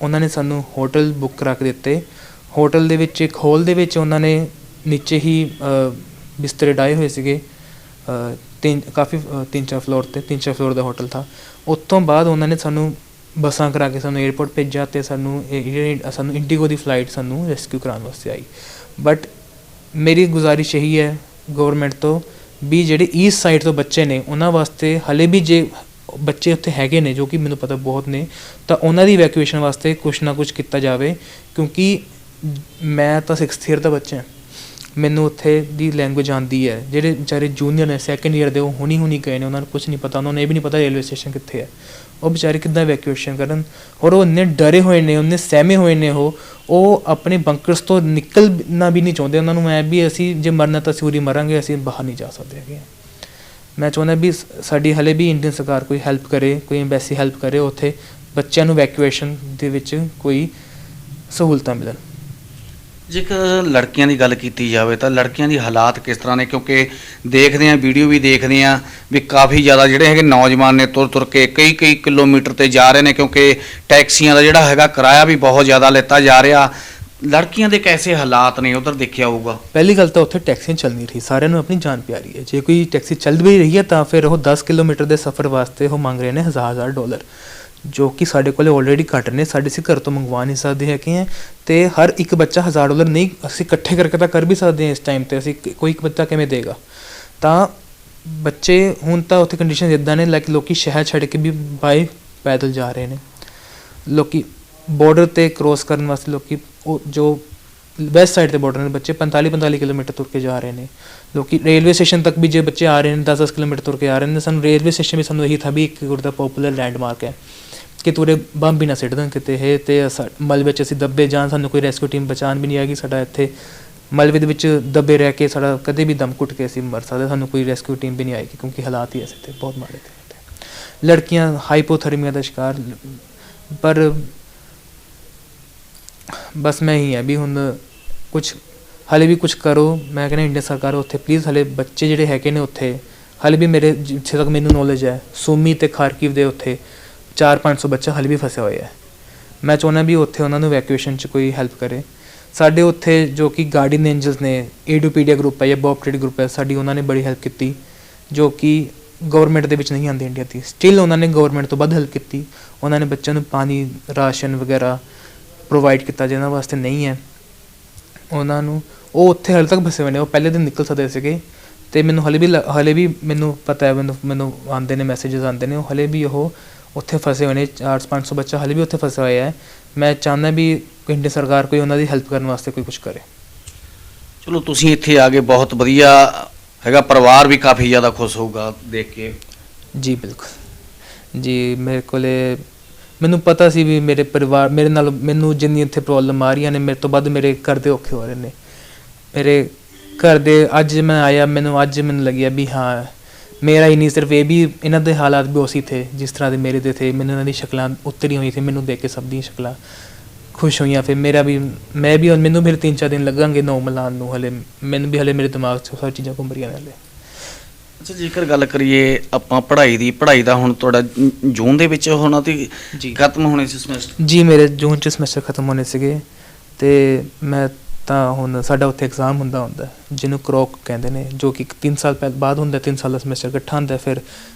ਉਹਨਾਂ ਨੇ ਸਾਨੂੰ ਹੋਟਲ ਬੁੱਕ ਕਰਾ ਕੇ ਦਿੱਤੇ। ਹੋਟਲ ਦੇ ਵਿੱਚ ਇੱਕ ਹੋਲ ਦੇ ਵਿੱਚ ਉਹਨਾਂ ਨੇ ਨੀਚੇ ਹੀ ਬਿਸਤਰੇ ਡਾਏ ਹੋਏ ਸੀਗੇ, 3-4 ਫਲੋਰ ਦਾ ਹੋਟਲ ਥਾ। ਉੱਥੋਂ ਬਾਅਦ ਉਹਨਾਂ ਨੇ ਸਾਨੂੰ ਬੱਸਾਂ ਕਰਾ ਕੇ ਸਾਨੂੰ ਏਅਰਪੋਰਟ ਭੇਜਿਆ, ਅਤੇ ਸਾਨੂੰ ਇੰਡੀਗੋ ਦੀ ਫਲਾਈਟ ਸਾਨੂੰ ਰੈਸਕਿਊ ਕਰਾਉਣ ਵਾਸਤੇ ਆਈ। ਬਟ ਮੇਰੀ ਗੁਜ਼ਾਰਿਸ਼ ਇਹੀ ਹੈ ਗਵਰਨਮੈਂਟ ਤੋਂ ਵੀ ਜਿਹੜੇ ਈਸਟ ਸਾਈਡ ਤੋਂ ਬੱਚੇ ਨੇ ਉਹਨਾਂ ਵਾਸਤੇ ਹਲੇ ਵੀ ਜੇ ਬੱਚੇ ਉੱਥੇ ਹੈਗੇ ਨੇ ਜੋ ਕਿ ਮੈਨੂੰ ਪਤਾ ਬਹੁਤ ਨੇ ਤਾਂ ਉਹਨਾਂ ਦੀ ਇਵੈਕੂਏਸ਼ਨ ਵਾਸਤੇ ਕੁਛ ਨਾ ਕੁਛ ਕੀਤਾ ਜਾਵੇ ਕਿਉਂਕਿ ਮੈਂ ਤਾਂ 6th ਈਅਰ ਦਾ ਬੱਚਾ ਮੈਨੂੰ ਉੱਥੇ ਦੀ ਲੈਂਗੁਏਜ ਆਉਂਦੀ ਹੈ ਜਿਹੜੇ ਵਿਚਾਰੇ ਜੂਨੀਅਰ ਨੇ 2nd ਈਅਰ ਦੇ ਉਹ ਹੁਣੀ ਗਏ ਨੇ ਉਹਨਾਂ ਨੂੰ ਕੁਛ ਨਹੀਂ ਪਤਾ ਉਹਨਾਂ ਨੂੰ ਇਹ ਵੀ ਨਹੀਂ ਪਤਾ ਰੇਲਵੇ ਸਟੇਸ਼ਨ ਕਿੱਥੇ ਹੈ ਉਹ ਵਿਚਾਰੇ ਕਿੱਦਾਂ ਇਵੈਕੂਏਸ਼ਨ ਕਰਨ ਔਰ ਉਹ ਇੰਨੇ ਡਰੇ ਹੋਏ ਨੇ ਉਹਨੇ ਸਹਿਮੇ ਹੋਏ ਨੇ ਉਹ ਆਪਣੇ ਬੰਕਰਸ ਤੋਂ ਨਿਕਲਣਾ ਵੀ ਨਹੀਂ ਚਾਹੁੰਦੇ ਉਹਨਾਂ ਨੂੰ ਐ ਵੀ ਅਸੀਂ ਜੇ ਮਰਨਾ ਤਾਂ ਅਸੀਂ ਉਰੀ ਮਰਾਂਗੇ ਅਸੀਂ ਬਾਹਰ ਨਹੀਂ ਜਾ ਸਕਦੇ ਹੈਗੇ ਮੈਂ ਚਾਹੁੰਦਾ ਵੀ ਸਾਡੀ ਹਲੇ ਵੀ ਇੰਡੀਅਨ ਸਰਕਾਰ ਕੋਈ ਹੈਲਪ ਕਰੇ ਕੋਈ ਐਮਬੈਸੀ ਹੈਲਪ ਕਰੇ ਉੱਥੇ ਬੱਚਿਆਂ ਨੂੰ ਇਵੈਕੂਏਸ਼ਨ ਦੇ ਵਿੱਚ ਕੋਈ ਸਹੂਲਤਾਂ ਮਿਲਣ ਜੇਕਰ ਲੜਕੀਆਂ ਦੀ ਗੱਲ ਕੀਤੀ ਜਾਵੇ ਤਾਂ ਲੜਕੀਆਂ ਦੀ ਹਾਲਾਤ ਕਿਸ ਤਰ੍ਹਾਂ ਨੇ ਕਿਉਂਕਿ ਦੇਖਦੇ ਹਾਂ ਵੀਡੀਓ ਵੀ ਦੇਖਦੇ ਹਾਂ ਵੀ ਕਾਫੀ ਜ਼ਿਆਦਾ ਜਿਹੜੇ ਹੈਗੇ ਨੌਜਵਾਨ ਨੇ ਤੁਰ ਕੇ ਕਈ ਕਿਲੋਮੀਟਰ ਤੇ ਜਾ ਰਹੇ ਨੇ ਕਿਉਂਕਿ ਟੈਕਸੀਆਂ ਦਾ ਜਿਹੜਾ ਹੈਗਾ ਕਿਰਾਇਆ ਵੀ ਬਹੁਤ ਜ਼ਿਆਦਾ ਲਿੱਤਾ ਜਾ ਰਿਹਾ ਲੜਕੀਆਂ ਦੇ ਕੈਸੇ ਹਾਲਾਤ ਨੇ ਉਧਰ ਦੇਖਿਆ ਹੋਊਗਾ ਪਹਿਲੀ ਗੱਲ ਤਾਂ ਉੱਥੇ ਟੈਕਸੀ ਚੱਲ ਨਹੀਂ ਰਹੀ ਸਾਰਿਆਂ ਨੂੰ ਆਪਣੀ ਜਾਨ ਪਿਆਰੀ ਹੈ ਜੇ ਕੋਈ ਟੈਕਸੀ ਚੱਲ ਵੀ ਰਹੀ ਹੈ ਤਾਂ ਫਿਰ ਉਹ 10 ਕਿਲੋਮੀਟਰ ਦੇ ਸਫ਼ਰ ਵਾਸਤੇ ਉਹ ਮੰਗ ਰਹੇ ਨੇ $1000 ਜੋ ਕਿ ਸਾਡੇ ਕੋਲ ਆਲਰੇਡੀ ਘੱਟ ਨੇ ਸਾਡੇ ਅਸੀਂ ਘਰ ਤੋਂ ਮੰਗਵਾ ਨਹੀਂ ਸਕਦੇ ਹੈਗੇ ਹਾਂ ਅਤੇ ਹਰ ਇੱਕ ਬੱਚਾ $1000 ਨਹੀਂ ਅਸੀਂ ਇਕੱਠੇ ਕਰਕੇ ਤਾਂ ਕਰ ਵੀ ਸਕਦੇ ਹਾਂ ਇਸ ਟਾਈਮ 'ਤੇ ਅਸੀਂ ਕੋਈ ਇੱਕ ਬੱਚਾ ਕਿਵੇਂ ਦੇਗਾ ਤਾਂ ਬੱਚੇ ਹੁਣ ਤਾਂ ਉੱਥੇ ਕੰਡੀਸ਼ਨ ਇੱਦਾਂ ਨੇ ਲਾਈਕ ਲੋਕ ਸ਼ਹਿਰ ਛੱਡ ਕੇ ਵੀ ਬਾਏ ਪੈਦਲ ਜਾ ਰਹੇ ਨੇ ਲੋਕ ਬਾਰਡਰ 'ਤੇ ਕ੍ਰੋਸ ਕਰਨ ਵਾਸਤੇ ਲੋਕ ਉਹ ਜੋ ਵੈਸਟ ਸਾਈਡ 'ਤੇ ਬਾਰਡਰ ਨੇ ਬੱਚੇ 45 ਕਿਲੋਮੀਟਰ ਤੁਰ ਕੇ ਜਾ ਰਹੇ ਨੇ ਲੋਕ ਰੇਲਵੇ ਸਟੇਸ਼ਨ ਤੱਕ ਵੀ ਜੇ ਬੱਚੇ ਆ ਰਹੇ ਨੇ 10 ਕਿਲੋਮੀਟਰ ਤੁਰ ਕੇ ਆ ਰਹੇ ਨੇ ਸਾਨੂੰ ਰੇਲਵੇ ਸਟੇਸ਼ਨ ਵੀ ਸਾਨੂੰ ਇਹੀ ਥਾ ਵੀ ਇੱਕ ਗੁਰਦਾ ਪੋਪੂਲਰ ਲੈਂਡਮਾਰਕ ਹੈ ਕਿ ਤੁਰੇ ਬੰਬ ਵੀ ਨਾ ਸਿੱਟ ਦੇਣ ਕਿਤੇ ਇਹ ਅਤੇ ਮਲਬੇ 'ਚ ਅਸੀਂ ਦੱਬੇ ਜਾਣ ਸਾਨੂੰ ਕੋਈ ਰੈਸਕਿਊ ਟੀਮ ਬਚਾਉਣ ਵੀ ਨਹੀਂ ਆਏਗੀ ਸਾਡਾ ਇੱਥੇ ਮਲਬੇ ਦੇ ਵਿੱਚ ਦੱਬੇ ਰਹਿ ਕੇ ਸਾਡਾ ਕਦੇ ਵੀ ਦਮ ਘੁੱਟ ਕੇ ਅਸੀਂ ਮਰ ਸਕਦੇ ਸਾਨੂੰ ਕੋਈ ਰੈਸਕਿਊ ਟੀਮ ਵੀ ਨਹੀਂ ਆਏਗੀ ਕਿਉਂਕਿ ਹਾਲਾਤ ਹੀ ਐਸੇ ਤੇ ਬਹੁਤ ਮਾੜੇ ਥੇ ਲੜਕੀਆਂ ਹਾਈਪੋਥਰਮੀਆ ਦਾ ਸ਼ਿਕਾਰ ਪਰ ਬਸ ਮੈਂ ਹੀ ਹੈ ਵੀ ਹੁਣ ਕੁਛ ਹਾਲੇ ਵੀ ਕੁਛ ਕਰੋ ਮੈਂ ਕਹਿੰਦਾ ਇੰਡੀਆ ਸਰਕਾਰ ਉੱਥੇ ਪਲੀਜ਼ ਹਾਲੇ ਬੱਚੇ ਜਿਹੜੇ ਹੈਗੇ ਨੇ ਉੱਥੇ ਹਾਲੇ ਵੀ ਮੇਰੇ ਜਿੱਥੇ ਤੱਕ ਮੈਨੂੰ ਨੌਲੇਜ ਹੈ ਸੂਮੀ ਅਤੇ ਖਾਰਕਿਵ ਦੇ ਉੱਥੇ 400-500 ਬੱਚਾ ਹਾਲੇ ਵੀ ਫਸਿਆ ਹੋਇਆ ਹੈ ਮੈਂ ਚਾਹੁੰਦਾ ਵੀ ਉੱਥੇ ਉਹਨਾਂ ਨੂੰ ਇਵੈਕੂਏਸ਼ਨ 'ਚ ਕੋਈ ਹੈਲਪ ਕਰੇ ਸਾਡੇ ਉੱਥੇ ਜੋ ਕਿ ਗਾਰਡੀਅਨ ਐਂਜਲਸ ਨੇ ਏਡੂਪੀਡੀਆ ਗਰੁੱਪ ਹੈ ਜਾਂ ਬੌਬ ਟ੍ਰੇਡ ਗਰੁੱਪ ਹੈ ਸਾਡੀ ਉਹਨਾਂ ਨੇ ਬੜੀ ਹੈਲਪ ਕੀਤੀ ਜੋ ਕਿ ਗਵਰਨਮੈਂਟ ਦੇ ਵਿੱਚ ਨਹੀਂ ਆਉਂਦੀ ਇੰਡੀਆ ਦੀ ਸਟਿਲ ਉਹਨਾਂ ਨੇ ਗਵਰਨਮੈਂਟ ਤੋਂ ਵੱਧ ਹੈਲਪ ਕੀਤੀ ਉਹਨਾਂ ਨੇ ਬੱਚਿਆਂ ਨੂੰ ਪਾਣੀ ਰਾਸ਼ਨ ਵਗੈਰਾ ਪ੍ਰੋਵਾਈਡ ਕੀਤਾ ਜਿਹਨਾਂ ਵਾਸਤੇ ਨਹੀਂ ਹੈ ਉਹਨਾਂ ਨੂੰ ਉਹ ਉੱਥੇ ਹਾਲੇ ਤੱਕ ਫਸੇ ਹੋਏ ਨੇ ਉਹ ਪਹਿਲੇ ਦਿਨ ਨਿਕਲ ਸਕਦੇ ਸੀਗੇ ਅਤੇ ਮੈਨੂੰ ਹਾਲੇ ਵੀ ਮੈਨੂੰ ਪਤਾ ਹੈ ਮੈਨੂੰ ਆਉਂਦੇ ਨੇ ਮੈਸੇਜਿਸ ਆਉਂਦੇ ਨੇ ਉਹ ਹਾਲੇ ਵੀ ਉਹ ਉੱਥੇ ਫਸੇ ਹੋਏ ਨੇ 400-500 ਬੱਚਾ ਹਾਲੇ ਵੀ ਉੱਥੇ ਫਸਿਆ ਹੋਇਆ ਹੈ ਮੈਂ ਚਾਹੁੰਦਾ ਵੀ ਇੰਡੀਅਨ ਸਰਕਾਰ ਕੋਈ ਉਹਨਾਂ ਦੀ ਹੈਲਪ ਕਰਨ ਵਾਸਤੇ ਕੋਈ ਕੁਛ ਕਰੇ ਚਲੋ ਤੁਸੀਂ ਇੱਥੇ ਆ ਗਏ ਬਹੁਤ ਵਧੀਆ ਹੈਗਾ ਪਰਿਵਾਰ ਵੀ ਕਾਫੀ ਜ਼ਿਆਦਾ ਖੁਸ਼ ਹੋਊਗਾ ਦੇਖ ਕੇ ਜੀ ਬਿਲਕੁਲ ਜੀ ਮੇਰੇ ਕੋਲ ਮੈਨੂੰ ਪਤਾ ਸੀ ਵੀ ਮੇਰੇ ਪਰਿਵਾਰ ਮੇਰੇ ਨਾਲ ਮੈਨੂੰ ਜਿੰਨੀ ਇੱਥੇ ਪ੍ਰੋਬਲਮ ਆ ਰਹੀਆਂ ਨੇ ਮੇਰੇ ਤੋਂ ਵੱਧ ਮੇਰੇ ਘਰ ਦੇ ਔਖੇ ਹੋ ਰਹੇ ਨੇ ਮੇਰੇ ਘਰ ਦੇ ਅੱਜ ਮੈਂ ਆਇਆ ਮੈਨੂੰ ਲੱਗਿਆ ਵੀ ਹਾਂ ਮੇਰਾ ਹੀ ਨਹੀਂ ਸਿਰਫ ਇਹ ਵੀ ਇਹਨਾਂ ਦੇ ਹਾਲਾਤ ਵੀ ਉਸੀ ਥੇ ਜਿਸ ਤਰ੍ਹਾਂ ਦੇ ਮੇਰੇ ਦੇ ਥੇ ਮੈਨੂੰ ਇਹਨਾਂ ਦੀ ਸ਼ਕਲਾਂ ਉਤਰੀ ਹੋਈ ਸੀ ਮੈਨੂੰ ਦੇਖ ਕੇ ਸਭ ਦੀਆਂ ਸ਼ਕਲਾਂ ਖੁਸ਼ ਹੋਈਆਂ ਫਿਰ ਮੈਨੂੰ ਫਿਰ 3-4 ਦਿਨ ਲੱਗਣਗੇ ਨੋਰਮਲ ਆਉਣ ਨੂੰ ਹਲੇ ਮੈਨੂੰ ਵੀ ਹਲੇ ਮੇਰੇ ਦਿਮਾਗ 'ਚ ਸਾਰੀ ਚੀਜ਼ਾਂ ਘੁੰਮ ਰਹੀਆਂ ਨੇ ਹਲੇ ਅੱਛਾ ਜੇਕਰ ਗੱਲ ਕਰੀਏ ਆਪਾਂ ਪੜ੍ਹਾਈ ਦਾ ਹੁਣ ਤੁਹਾਡਾ ਜੂਨ ਦੇ ਵਿੱਚ ਹੋਣਾ ਤੇ ਜੀ ਖਤਮ ਹੋਣੇ ਸੀ ਸਮੈਸਟਰ ਜੀ ਮੇਰੇ ਜੂਨ 'ਚ ਸਮੈਸਟਰ ਖਤਮ ਹੋਣੇ ਸੀਗੇ ਅਤੇ ਮੈਂ ਤਾਂ ਹੁਣ ਸਾਡਾ ਉੱਥੇ ਐਗਜ਼ਾਮ ਹੁੰਦਾ ਜਿਹਨੂੰ ਕਰੋਕ ਕਹਿੰਦੇ ਨੇ ਜੋ ਕਿ 3 ਸਾਲ ਬਾਅਦ ਹੁੰਦਾ 3 ਸਾਲ ਦਾ ਸਮੈਸਟਰ ਇਕੱਠਾ ਹੁੰਦਾ ਫਿਰ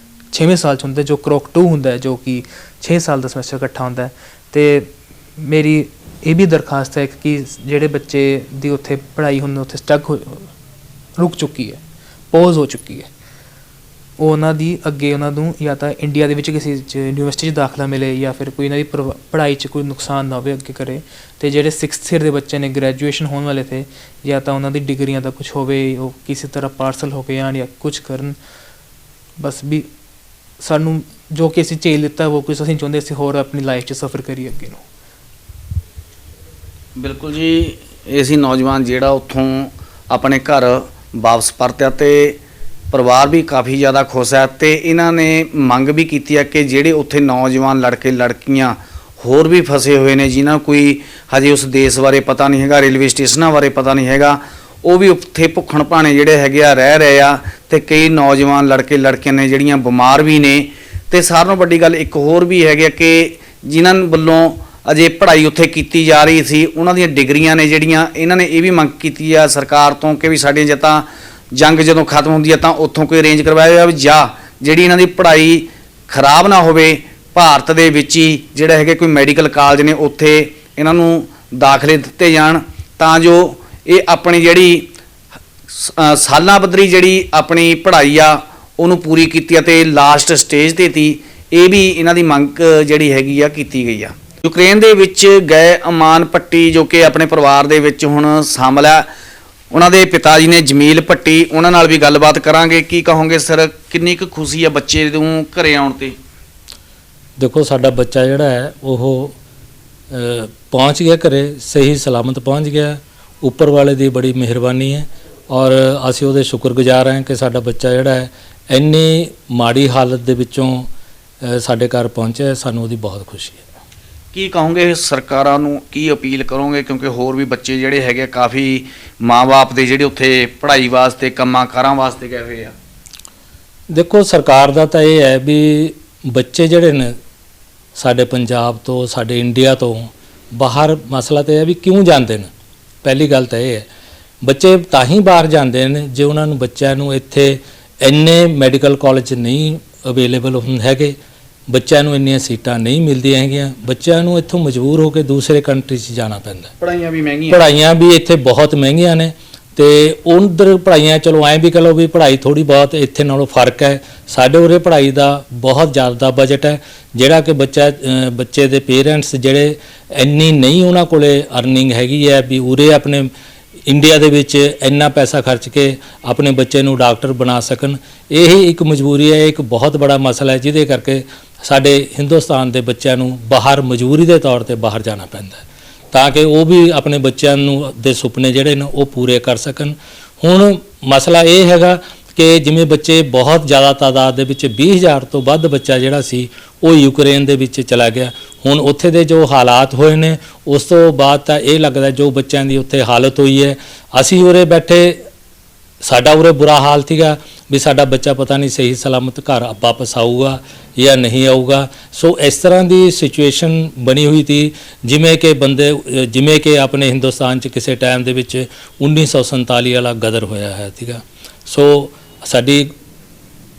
6ਵੇਂ ਸਾਲ 'ਚ ਹੁੰਦਾ ਜੋ ਕਰੋਕ 2 ਹੁੰਦਾ ਜੋ ਕਿ 6 ਸਾਲ ਦਾ ਸਮੈਸਟਰ ਇਕੱਠਾ ਹੁੰਦਾ ਅਤੇ ਮੇਰੀ ਇਹ ਵੀ ਦਰਖਾਸਤ ਹੈ ਕਿ ਜਿਹੜੇ ਬੱਚੇ ਦੀ ਉੱਥੇ ਪੜ੍ਹਾਈ ਹੁਣ ਉੱਥੇ ਰੁਕ ਚੁੱਕੀ ਹੈ ਪੌਜ਼ ਹੋ ਚੁੱਕੀ ਹੈ ਉਹ ਉਹਨਾਂ ਦੀ ਅੱਗੇ ਉਹਨਾਂ ਨੂੰ ਜਾਂ ਤਾਂ ਇੰਡੀਆ ਦੇ ਵਿੱਚ ਕਿਸੇ ਯੂਨੀਵਰਸਿਟੀ 'ਚ ਦਾਖਲਾ ਮਿਲੇ ਜਾਂ ਫਿਰ ਕੋਈ ਇਹਨਾਂ ਦੀ ਪੜ੍ਹਾਈ 'ਚ ਕੋਈ ਨੁਕਸਾਨ ਨਾ ਹੋਵੇ ਅੱਗੇ ਕਰੇ ਅਤੇ ਜਿਹੜੇ 6th ਈਅਰ ਦੇ ਬੱਚੇ ਨੇ ਗ੍ਰੈਜੂਏਸ਼ਨ ਹੋਣ ਵਾਲੇ ਥੇ ਜਾਂ ਤਾਂ ਉਹਨਾਂ ਦੀ ਡਿਗਰੀਆਂ ਦਾ ਕੁਛ ਹੋਵੇ ਉਹ ਕਿਸੇ ਤਰ੍ਹਾਂ ਪਾਰਸਲ ਹੋ ਕੇ ਆਉਣ ਜਾਂ ਕੁਛ ਕਰਨ ਬਸ ਵੀ ਸਾਨੂੰ ਜੋ ਕਿ ਅਸੀਂ ਝੇਲ ਲਿੱਤਾ ਉਹ ਕੁਛ ਅਸੀਂ ਚਾਹੁੰਦੇ ਅਸੀਂ ਹੋਰ ਆਪਣੀ ਲਾਈਫ 'ਚ ਸਫ਼ਰ ਕਰੀਏ ਅੱਗੇ ਨੂੰ ਬਿਲਕੁਲ ਜੀ ਇਹ ਸੀ ਨੌਜਵਾਨ ਜਿਹੜਾ ਉੱਥੋਂ ਆਪਣੇ ਘਰ ਵਾਪਸ ਪਰਤਿਆ ਅਤੇ ਪਰਿਵਾਰ ਵੀ ਕਾਫੀ ਜ਼ਿਆਦਾ ਖੁਸ਼ ਹੈ ਅਤੇ ਇਹਨਾਂ ਨੇ ਮੰਗ ਵੀ ਕੀਤੀ ਹੈ ਕਿ ਜਿਹੜੇ ਉੱਥੇ ਨੌਜਵਾਨ ਲੜਕੇ ਲੜਕੀਆਂ ਹੋਰ ਵੀ ਫਸੇ ਹੋਏ ਨੇ ਜਿਨ੍ਹਾਂ ਨੂੰ ਕੋਈ ਹਜੇ ਉਸ ਦੇਸ਼ ਬਾਰੇ ਪਤਾ ਨਹੀਂ ਹੈਗਾ ਰੇਲਵੇ ਸਟੇਸ਼ਨਾਂ ਬਾਰੇ ਪਤਾ ਨਹੀਂ ਹੈਗਾ ਉਹ ਵੀ ਉੱਥੇ ਭੁੱਖਣ ਭਾਣੇ ਜਿਹੜੇ ਹੈਗੇ ਆ ਰਹਿ ਰਹੇ ਆ ਅਤੇ ਕਈ ਨੌਜਵਾਨ ਲੜਕੇ ਲੜਕੀਆਂ ਨੇ ਜਿਹੜੀਆਂ ਬਿਮਾਰ ਵੀ ਨੇ ਅਤੇ ਸਾਰਿਆਂ ਨਾਲੋਂ ਵੱਡੀ ਗੱਲ ਇੱਕ ਹੋਰ ਵੀ ਹੈਗੀ ਆ ਕਿ ਜਿਨ੍ਹਾਂ ਵੱਲੋਂ ਅਜੇ ਪੜ੍ਹਾਈ ਉੱਥੇ ਕੀਤੀ ਜਾ ਰਹੀ ਸੀ ਉਹਨਾਂ ਦੀਆਂ ਡਿਗਰੀਆਂ ਨੇ ਜਿਹੜੀਆਂ ਇਹਨਾਂ ਨੇ ਇਹ ਵੀ ਮੰਗ ਕੀਤੀ ਆ ਸਰਕਾਰ ਤੋਂ ਕਿ ਵੀ ਸਾਡੀਆਂ ਜਾਂ ਤਾਂ ਜੰਗ ਜਦੋਂ ਖਤਮ ਹੁੰਦੀ ਹੈ ਤਾਂ ਉੱਥੋਂ ਕੋਈ ਅਰੇਂਜ ਕਰਵਾਇਆ ਜਾਵੇ ਜਾਂ ਜਿਹੜੀ ਇਹਨਾਂ ਦੀ ਪੜ੍ਹਾਈ ਖਰਾਬ ਨਾ ਹੋਵੇ ਭਾਰਤ ਦੇ ਵਿੱਚ ਹੀ ਜਿਹੜਾ ਹੈਗੇ ਕੋਈ ਮੈਡੀਕਲ ਕਾਲਜ ਨੇ ਉੱਥੇ ਇਹਨਾਂ ਨੂੰ ਦਾਖਲੇ ਦਿੱਤੇ ਜਾਣ ਤਾਂ ਜੋ ਇਹ ਆਪਣੀ ਜਿਹੜੀ ਸਾਲਾਂ ਬੱਧਰੀ ਜਿਹੜੀ ਆਪਣੀ ਪੜ੍ਹਾਈ ਆ ਉਹਨੂੰ ਪੂਰੀ ਕੀਤੀ ਆ ਤੇ ਲਾਸਟ ਸਟੇਜ ਤੇ ਤੀ ਇਹ ਵੀ ਇਹਨਾਂ ਦੀ ਮੰਗ ਜਿਹੜੀ ਹੈਗੀ ਆ ਕੀਤੀ ਗਈ ਆ। ਯੂਕਰੇਨ ਦੇ ਵਿੱਚ ਗਏ ਅਮਾਨ ਭੱਟੀ ਜੋ ਕਿ ਆਪਣੇ ਪਰਿਵਾਰ ਦੇ ਵਿੱਚ ਹੁਣ ਸ਼ਾਮਲ ਆ, ਉਹਨਾਂ ਦੇ ਪਿਤਾ ਜੀ ਨੇ ਜਮੀਲ ਭੱਟੀ, ਉਹਨਾਂ ਨਾਲ ਵੀ ਗੱਲਬਾਤ ਕਰਾਂਗੇ। ਕੀ ਕਹੋਗੇ ਸਰ, ਕਿੰਨੀ ਕੁ ਖੁਸ਼ੀ ਆ ਬੱਚੇ ਨੂੰ ਘਰੇ ਆਉਣ ਤੇ? ਦੇਖੋ, ਸਾਡਾ ਬੱਚਾ ਜਿਹੜਾ ਹੈ ਉਹ ਪਹੁੰਚ ਗਿਆ ਘਰੇ, ਸਹੀ ਸਲਾਮਤ ਪਹੁੰਚ ਗਿਆ। ਉੱਪਰ ਵਾਲੇ ਦੀ ਬੜੀ ਮਿਹਰਬਾਨੀ ਹੈ ਔਰ ਅਸੀਂ ਉਹਦੇ ਸ਼ੁਕਰਗੁਜ਼ਾਰ ਹਾਂ ਕਿ ਸਾਡਾ ਬੱਚਾ ਜਿਹੜਾ ਹੈ ਇੰਨੀ ਮਾੜੀ ਹਾਲਤ ਦੇ ਵਿੱਚੋਂ ਸਾਡੇ ਘਰ ਪਹੁੰਚਿਆ। ਸਾਨੂੰ ਉਹਦੀ ਬਹੁਤ ਖੁਸ਼ੀ ਹੈ। ਕੀ ਕਹੋਗੇ ਸਰਕਾਰਾਂ ਨੂੰ, ਕੀ ਅਪੀਲ ਕਰੋਗੇ, ਕਿਉਂਕਿ ਹੋਰ ਵੀ ਬੱਚੇ ਜਿਹੜੇ ਹੈਗੇ ਕਾਫੀ ਮਾਂ-ਬਾਪ ਦੇ ਜਿਹੜੇ ਉੱਥੇ ਪੜ੍ਹਾਈ ਵਾਸਤੇ ਕੰਮਾਂ ਕਾਰਾਂ ਵਾਸਤੇ ਗਏ ਹੋਏ ਆ? ਦੇਖੋ, ਸਰਕਾਰ ਦਾ ਤਾਂ ਇਹ ਹੈ ਵੀ ਬੱਚੇ ਜਿਹੜੇ ਨੇ ਸਾਡੇ ਪੰਜਾਬ ਤੋਂ, ਸਾਡੇ ਇੰਡੀਆ ਤੋਂ ਬਾਹਰ, ਮਸਲਾ ਤਾਂ ਇਹ ਹੈ ਵੀ ਕਿਉਂ ਜਾਂਦੇ ਨੇ। ਪਹਿਲੀ ਗੱਲ ਤਾਂ ਇਹ ਹੈ, ਬੱਚੇ ਤਾਂ ਹੀ ਬਾਹਰ ਜਾਂਦੇ ਨੇ ਜੇ ਉਹਨਾਂ ਨੂੰ, ਬੱਚਿਆਂ ਨੂੰ ਇੱਥੇ ਇੰਨੇ ਮੈਡੀਕਲ ਕਾਲਜ ਨਹੀਂ ਅਵੇਲੇਬਲ ਹੈਗੇ, ਬੱਚਿਆਂ ਨੂੰ ਇੰਨੀਆਂ ਸੀਟਾਂ ਨਹੀਂ ਮਿਲਦੀਆਂ ਹੈਗੀਆਂ, ਬੱਚਿਆਂ ਨੂੰ ਇੱਥੋਂ ਮਜਬੂਰ ਹੋ ਕੇ ਦੂਸਰੇ ਕੰਟਰੀ 'ਚ ਜਾਣਾ ਪੈਂਦਾ। ਪੜ੍ਹਾਈਆਂ ਵੀ ਮਹਿੰਗੀਆਂ, ਪੜ੍ਹਾਈਆਂ ਵੀ ਇੱਥੇ ਬਹੁਤ ਮਹਿੰਗੀਆਂ ਨੇ ਤੇ ਉਧਰ ਪੜ੍ਹਾਈਆਂ, ਚਲੋ ਐਂ ਵੀ ਕਹ ਲਓ ਵੀ ਪੜ੍ਹਾਈ ਥੋੜੀ ਬਹੁਤ ਇੱਥੇ ਨਾਲੋਂ ਫਰਕ ਹੈ। ਸਾਡੇ ਉਰੇ ਪੜ੍ਹਾਈ ਦਾ ਬਹੁਤ ਜ਼ਿਆਦਾ ਬਜਟ ਹੈ, ਜਿਹੜਾ ਕਿ ਬੱਚੇ ਦੇ ਪੇਰੈਂਟਸ ਜਿਹੜੇ ਇੰਨੀ ਨਹੀਂ ਉਹਨਾਂ ਕੋਲੇ ਅਰਨਿੰਗ ਹੈਗੀ ਹੈ ਵੀ ਉਰੇ ਆਪਣੇ ਇੰਡੀਆ ਦੇ ਵਿੱਚ ਇੰਨਾ ਪੈਸਾ ਖਰਚ ਕੇ ਆਪਣੇ ਬੱਚੇ ਨੂੰ ਡਾਕਟਰ ਬਣਾ ਸਕਣ। ਇਹ ਇੱਕ ਮਜਬੂਰੀ ਹੈ, ਇੱਕ ਬਹੁਤ ਬੜਾ ਮਸਲਾ ਹੈ ਜਿਹਦੇ ਕਰਕੇ ਸਾਡੇ ਹਿੰਦੁਸਤਾਨ ਦੇ ਬੱਚਿਆਂ ਨੂੰ ਬਾਹਰ ਮਜਬੂਰੀ ਦੇ ਤੌਰ ਤੇ ਬਾਹਰ ਜਾਣਾ ਪੈਂਦਾ ਹੈ ਤਾਂ ਕਿ ਉਹ ਵੀ ਆਪਣੇ ਬੱਚਿਆਂ ਨੂੰ ਦੇ ਸੁਪਨੇ ਜਿਹੜੇ ਨੇ ਉਹ ਪੂਰੇ ਕਰ ਸਕਣ। ਹੁਣ ਮਸਲਾ ਇਹ ਹੈਗਾ ਕਿ ਜਿਵੇਂ ਬੱਚੇ ਬਹੁਤ ਜ਼ਿਆਦਾ ਤਾਦਾਦ ਦੇ ਵਿੱਚ 20,000 ਤੋਂ ਵੱਧ ਬੱਚਾ ਜਿਹੜਾ ਸੀ ਉਹ ਯੂਕਰੇਨ ਦੇ ਵਿੱਚ ਚਲਾ ਗਿਆ। ਹੁਣ ਉੱਥੇ ਦੇ ਜੋ ਹਾਲਾਤ ਹੋਏ ਨੇ ਉਸ ਤੋਂ ਬਾਅਦ ਤਾਂ ਇਹ ਲੱਗਦਾ ਜੋ ਬੱਚਿਆਂ ਦੀ ਉੱਥੇ ਹਾਲਤ ਹੋਈ ਹੈ, ਅਸੀਂ ਉਰੇ ਬੈਠੇ, ਸਾਡਾ ਉਰੇ ਬੁਰਾ ਹਾਲ ਸੀਗਾ ਵੀ ਸਾਡਾ ਬੱਚਾ ਪਤਾ ਨਹੀਂ ਸਹੀ ਸਲਾਮਤ ਘਰ ਵਾਪਸ ਆਊਗਾ ਜਾਂ ਨਹੀਂ ਆਊਗਾ। ਸੋ ਇਸ ਤਰ੍ਹਾਂ ਦੀ ਸਿਚੁਏਸ਼ਨ ਬਣੀ ਹੋਈ ਸੀ ਜਿਵੇਂ ਕਿ ਆਪਣੇ ਹਿੰਦੁਸਤਾਨ 'ਚ ਕਿਸੇ ਟਾਈਮ ਦੇ ਵਿੱਚ 1947 ਵਾਲਾ ਗਦਰ ਹੋਇਆ ਹੈ ਸੀਗਾ। ਸੋ ਸਾਡੀ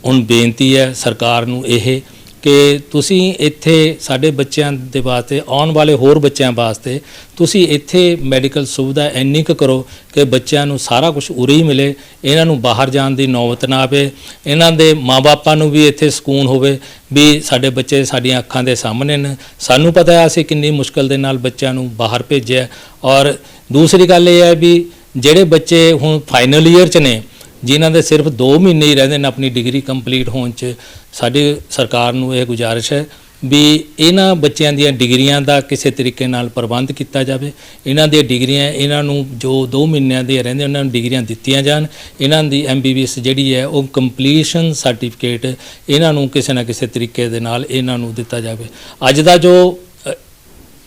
ਹੁਣ ਬੇਨਤੀ ਹੈ ਸਰਕਾਰ ਨੂੰ ਇਹ ਕਿ ਤੁਸੀਂ ਇੱਥੇ ਸਾਡੇ ਬੱਚਿਆਂ ਦੇ ਵਾਸਤੇ, ਆਉਣ ਵਾਲੇ ਹੋਰ ਬੱਚਿਆਂ ਵਾਸਤੇ ਤੁਸੀਂ ਇੱਥੇ ਮੈਡੀਕਲ ਸੁਵਿਧਾ ਇੰਨੀ ਕੁ ਕਰੋ ਕਿ ਬੱਚਿਆਂ ਨੂੰ ਸਾਰਾ ਕੁਝ ਉਰੇ ਹੀ ਮਿਲੇ, ਇਹਨਾਂ ਨੂੰ ਬਾਹਰ ਜਾਣ ਦੀ ਨੌਬਤ ਨਾ ਆਵੇ, ਇਹਨਾਂ ਦੇ ਮਾਂ-ਬਾਪਾਂ ਨੂੰ ਵੀ ਇੱਥੇ ਸਕੂਨ ਹੋਵੇ ਵੀ ਸਾਡੇ ਬੱਚੇ ਸਾਡੀਆਂ ਅੱਖਾਂ ਦੇ ਸਾਹਮਣੇ ਨੇ। ਸਾਨੂੰ ਪਤਾ ਹੈ ਅਸੀਂ ਕਿੰਨੀ ਮੁਸ਼ਕਲ ਦੇ ਨਾਲ ਬੱਚਿਆਂ ਨੂੰ ਬਾਹਰ ਭੇਜਿਆ। ਔਰ ਦੂਸਰੀ ਗੱਲ ਇਹ ਹੈ ਵੀ ਜਿਹੜੇ ਬੱਚੇ ਹੁਣ ਫਾਈਨਲ ਈਅਰ 'ਚ ਨੇ, ਜਿਨ੍ਹਾਂ ਦੇ ਸਿਰਫ 2 ਮਹੀਨੇ ਹੀ ਰਹਿੰਦੇ ਨੇ ਆਪਣੀ ਡਿਗਰੀ ਕੰਪਲੀਟ ਹੋਣ 'ਚ, ਸਾਡੀ ਸਰਕਾਰ ਨੂੰ ਇਹ ਗੁਜ਼ਾਰਿਸ਼ ਹੈ ਵੀ ਇਹਨਾਂ ਬੱਚਿਆਂ ਦੀਆਂ ਡਿਗਰੀਆਂ ਦਾ ਕਿਸੇ ਤਰੀਕੇ ਨਾਲ ਪ੍ਰਬੰਧ ਕੀਤਾ ਜਾਵੇ। ਇਹਨਾਂ ਦੀਆਂ ਡਿਗਰੀਆਂ, ਇਹਨਾਂ ਨੂੰ ਜੋ 2 ਮਹੀਨਿਆਂ ਦੇ ਰਹਿੰਦੇ ਉਹਨਾਂ ਨੂੰ ਡਿਗਰੀਆਂ ਦਿੱਤੀਆਂ ਜਾਣ। ਇਹਨਾਂ ਦੀ MBBS ਜਿਹੜੀ ਹੈ ਉਹ ਕੰਪਲੀਸ਼ਨ ਸਰਟੀਫਿਕੇਟ ਇਹਨਾਂ ਨੂੰ ਕਿਸੇ ਨਾ ਕਿਸੇ ਤਰੀਕੇ ਦੇ ਨਾਲ ਇਹਨਾਂ ਨੂੰ ਦਿੱਤਾ ਜਾਵੇ। ਅੱਜ ਦਾ ਜੋ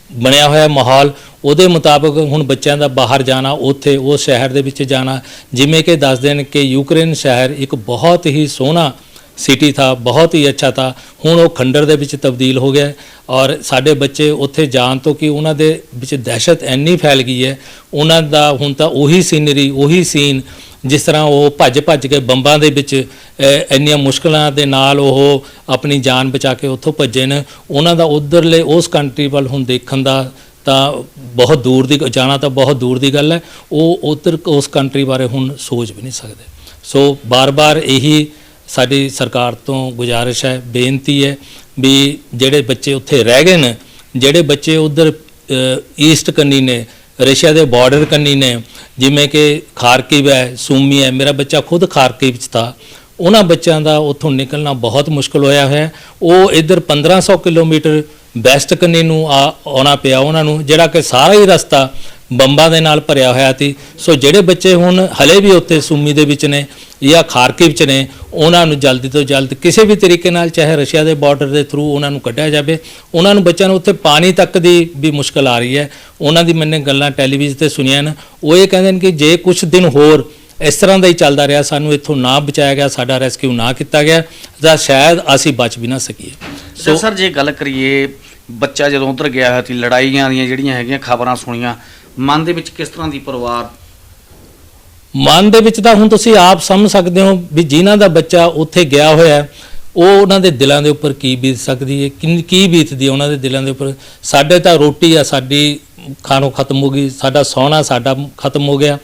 ਬਣਿਆ ਹੋਇਆ ਮਾਹੌਲ, ਉਹਦੇ ਮੁਤਾਬਕ ਹੁਣ ਬੱਚਿਆਂ ਦਾ ਬਾਹਰ ਜਾਣਾ, ਉੱਥੇ ਉਸ ਸ਼ਹਿਰ ਦੇ ਵਿੱਚ ਜਾਣਾ, ਜਿਵੇਂ ਕਿ ਦੱਸਦੇ ਨੇ ਕਿ ਯੂਕਰੇਨ ਸ਼ਹਿਰ ਇੱਕ ਬਹੁਤ ਹੀ ਸੋਹਣਾ ਸਿਟੀ ਥਾ, ਬਹੁਤ ਹੀ ਅੱਛਾ ਥਾ, ਹੁਣ ਉਹ ਖੰਡਰ ਦੇ ਵਿੱਚ ਤਬਦੀਲ ਹੋ ਗਿਆ। ਔਰ ਸਾਡੇ ਬੱਚੇ ਉੱਥੇ ਜਾਣ ਤੋਂ ਕਿ ਉਹਨਾਂ ਦੇ ਵਿੱਚ ਦਹਿਸ਼ਤ ਇੰਨੀ ਫੈਲ ਗਈ ਹੈ, ਉਹਨਾਂ ਦਾ ਹੁਣ ਤਾਂ ਉਹੀ ਸੀਨਰੀ, ਉਹੀ ਸੀਨ ਜਿਸ ਤਰ੍ਹਾਂ ਉਹ ਭੱਜ ਕੇ ਬੰਬਾਂ ਦੇ ਵਿੱਚ ਇੰਨੀਆਂ ਮੁਸ਼ਕਲਾਂ ਦੇ ਨਾਲ ਉਹ ਆਪਣੀ ਜਾਨ ਬਚਾ ਕੇ ਉੱਥੋਂ ਭੱਜੇ ਨੇ। ਉਹਨਾਂ ਦਾ ਉੱਧਰਲੇ ਉਸ ਕੰਟਰੀ ਵੱਲ ਹੁਣ ਦੇਖਣ ਦਾ ਤਾਂ ਬਹੁਤ ਦੂਰ ਦੀ, ਜਾਣਾ ਤਾਂ ਬਹੁਤ ਦੂਰ ਦੀ ਗੱਲ ਹੈ, ਉਹ ਉੱਧਰ ਉਸ ਕੰਟਰੀ ਬਾਰੇ ਹੁਣ ਸੋਚ ਵੀ ਨਹੀਂ ਸਕਦੇ। ਸੋ ਬਾਰ-ਬਾਰ ਇਹੀ ਸਾਡੀ ਸਰਕਾਰ ਤੋਂ ਗੁਜ਼ਾਰਿਸ਼ ਹੈ, ਬੇਨਤੀ ਹੈ ਵੀ ਜਿਹੜੇ ਬੱਚੇ ਉੱਥੇ ਰਹਿ ਗਏ ਨੇ, ਜਿਹੜੇ ਬੱਚੇ ਉੱਧਰ ਈਸਟ ਕੰਨੀ ਨੇ, ਰਸ਼ੀਆ ਦੇ ਬਾਰਡਰ ਕੰਨੀ ਨੇ, ਜਿਵੇਂ ਕਿ ਖਾਰਕਿਵ ਹੈ, ਸੂਮੀ ਹੈ, ਮੇਰਾ ਬੱਚਾ ਖੁਦ ਖਾਰਕਿਵ 'ਚ ਥਾ, ਉਹਨਾਂ ਬੱਚਿਆਂ ਦਾ ਉੱਥੋਂ ਨਿਕਲਣਾ ਬਹੁਤ ਮੁਸ਼ਕਲ ਹੋਇਆ ਹੈ। ਉਹ ਇੱਧਰ 1500 ਕਿਲੋਮੀਟਰ ਵੈਸਟ ਕੰਨੀ ਨੂੰ ਆਉਣਾ ਪਿਆ ਉਹਨਾਂ ਨੂੰ, ਜਿਹੜਾ ਕਿ ਸਾਰਾ ਹੀ ਰਸਤਾ ਬੰਬਾਂ ਦੇ ਨਾਲ ਭਰਿਆ ਹੋਇਆ ਸੀ। ਸੋ ਜਿਹੜੇ ਬੱਚੇ ਹੁਣ ਹਲੇ ਵੀ ਉੱਥੇ ਸੂਮੀ ਦੇ ਵਿੱਚ ਨੇ ਜਾਂ ਖਾਰਕਿਵ 'ਚ ਨੇ, ਉਹਨਾਂ ਨੂੰ ਜਲਦੀ ਤੋਂ ਜਲਦ ਕਿਸੇ ਵੀ ਤਰੀਕੇ ਨਾਲ, ਚਾਹੇ ਰਸ਼ੀਆ ਦੇ ਬਾਰਡਰ ਦੇ ਥਰੂ ਉਹਨਾਂ ਨੂੰ ਕੱਢਿਆ ਜਾਵੇ। ਉਹਨਾਂ ਨੂੰ, ਬੱਚਿਆਂ ਨੂੰ ਉੱਥੇ ਪਾਣੀ ਤੱਕ ਦੀ ਵੀ ਮੁਸ਼ਕਲ ਆ ਰਹੀ ਹੈ। ਉਹਨਾਂ ਦੀ ਮੈਨੇ ਗੱਲਾਂ ਟੈਲੀਵਿਜ਼ਨ 'ਤੇ ਸੁਣੀਆਂ ਨੇ, ਉਹ ਇਹ ਕਹਿੰਦੇ ਨੇ ਕਿ ਜੇ ਕੁਝ ਦਿਨ ਹੋਰ ਇਸ ਤਰ੍ਹਾਂ ਦਾ ਹੀ ਚੱਲਦਾ ਰਿਹਾ, ਸਾਨੂੰ ਇੱਥੋਂ ਨਾ ਬਚਾਇਆ ਗਿਆ, ਸਾਡਾ ਰੈਸਕਿਊ ਨਾ ਕੀਤਾ ਗਿਆ, ਤਾਂ ਸ਼ਾਇਦ ਅਸੀਂ ਬਚ ਵੀ ਨਾ ਸਕੀਏ। ਸੋ ਸਰ, ਜੇ ਗੱਲ ਕਰੀਏ ਬੱਚਾ ਜਦੋਂ ਉੱਧਰ ਗਿਆ ਹੋਇਆ ਸੀ, ਲੜਾਈਆਂ ਦੀਆਂ ਜਿਹੜੀਆਂ ਹੈਗੀਆਂ ਖਬਰਾਂ ਸੁਣੀਆਂ, ਮਨ ਦੇ ਵਿੱਚ ਕਿਸ ਤਰ੍ਹਾਂ ਦੀ ਪਰਿਵਾਰ? ਮਨ ਦੇ ਵਿੱਚ ਤਾਂ ਹੁਣ ਤੁਸੀਂ ਆਪ ਸਮਝ ਸਕਦੇ ਹੋ ਵੀ ਜਿਨ੍ਹਾਂ ਦਾ ਬੱਚਾ ਉੱਥੇ ਗਿਆ ਹੋਇਆ, ਉਹ ਉਹਨਾਂ ਦੇ ਦਿਲਾਂ ਦੇ ਉੱਪਰ ਕੀ ਬੀਤ ਸਕਦੀ ਹੈ, ਕੀ ਬੀਤਦੀ ਹੈ ਉਹਨਾਂ ਦੇ ਦਿਲਾਂ ਦੇ ਉੱਪਰ। ਸਾਡੇ ਤਾਂ ਰੋਟੀ ਆ, ਸਾਡੀ ਖਾਣੋਂ ਖਤਮ ਹੋ ਗਈ, ਸਾਡਾ ਸੌਣਾ ਸਾਡਾ ਖਤਮ ਹੋ ਗਿਆ,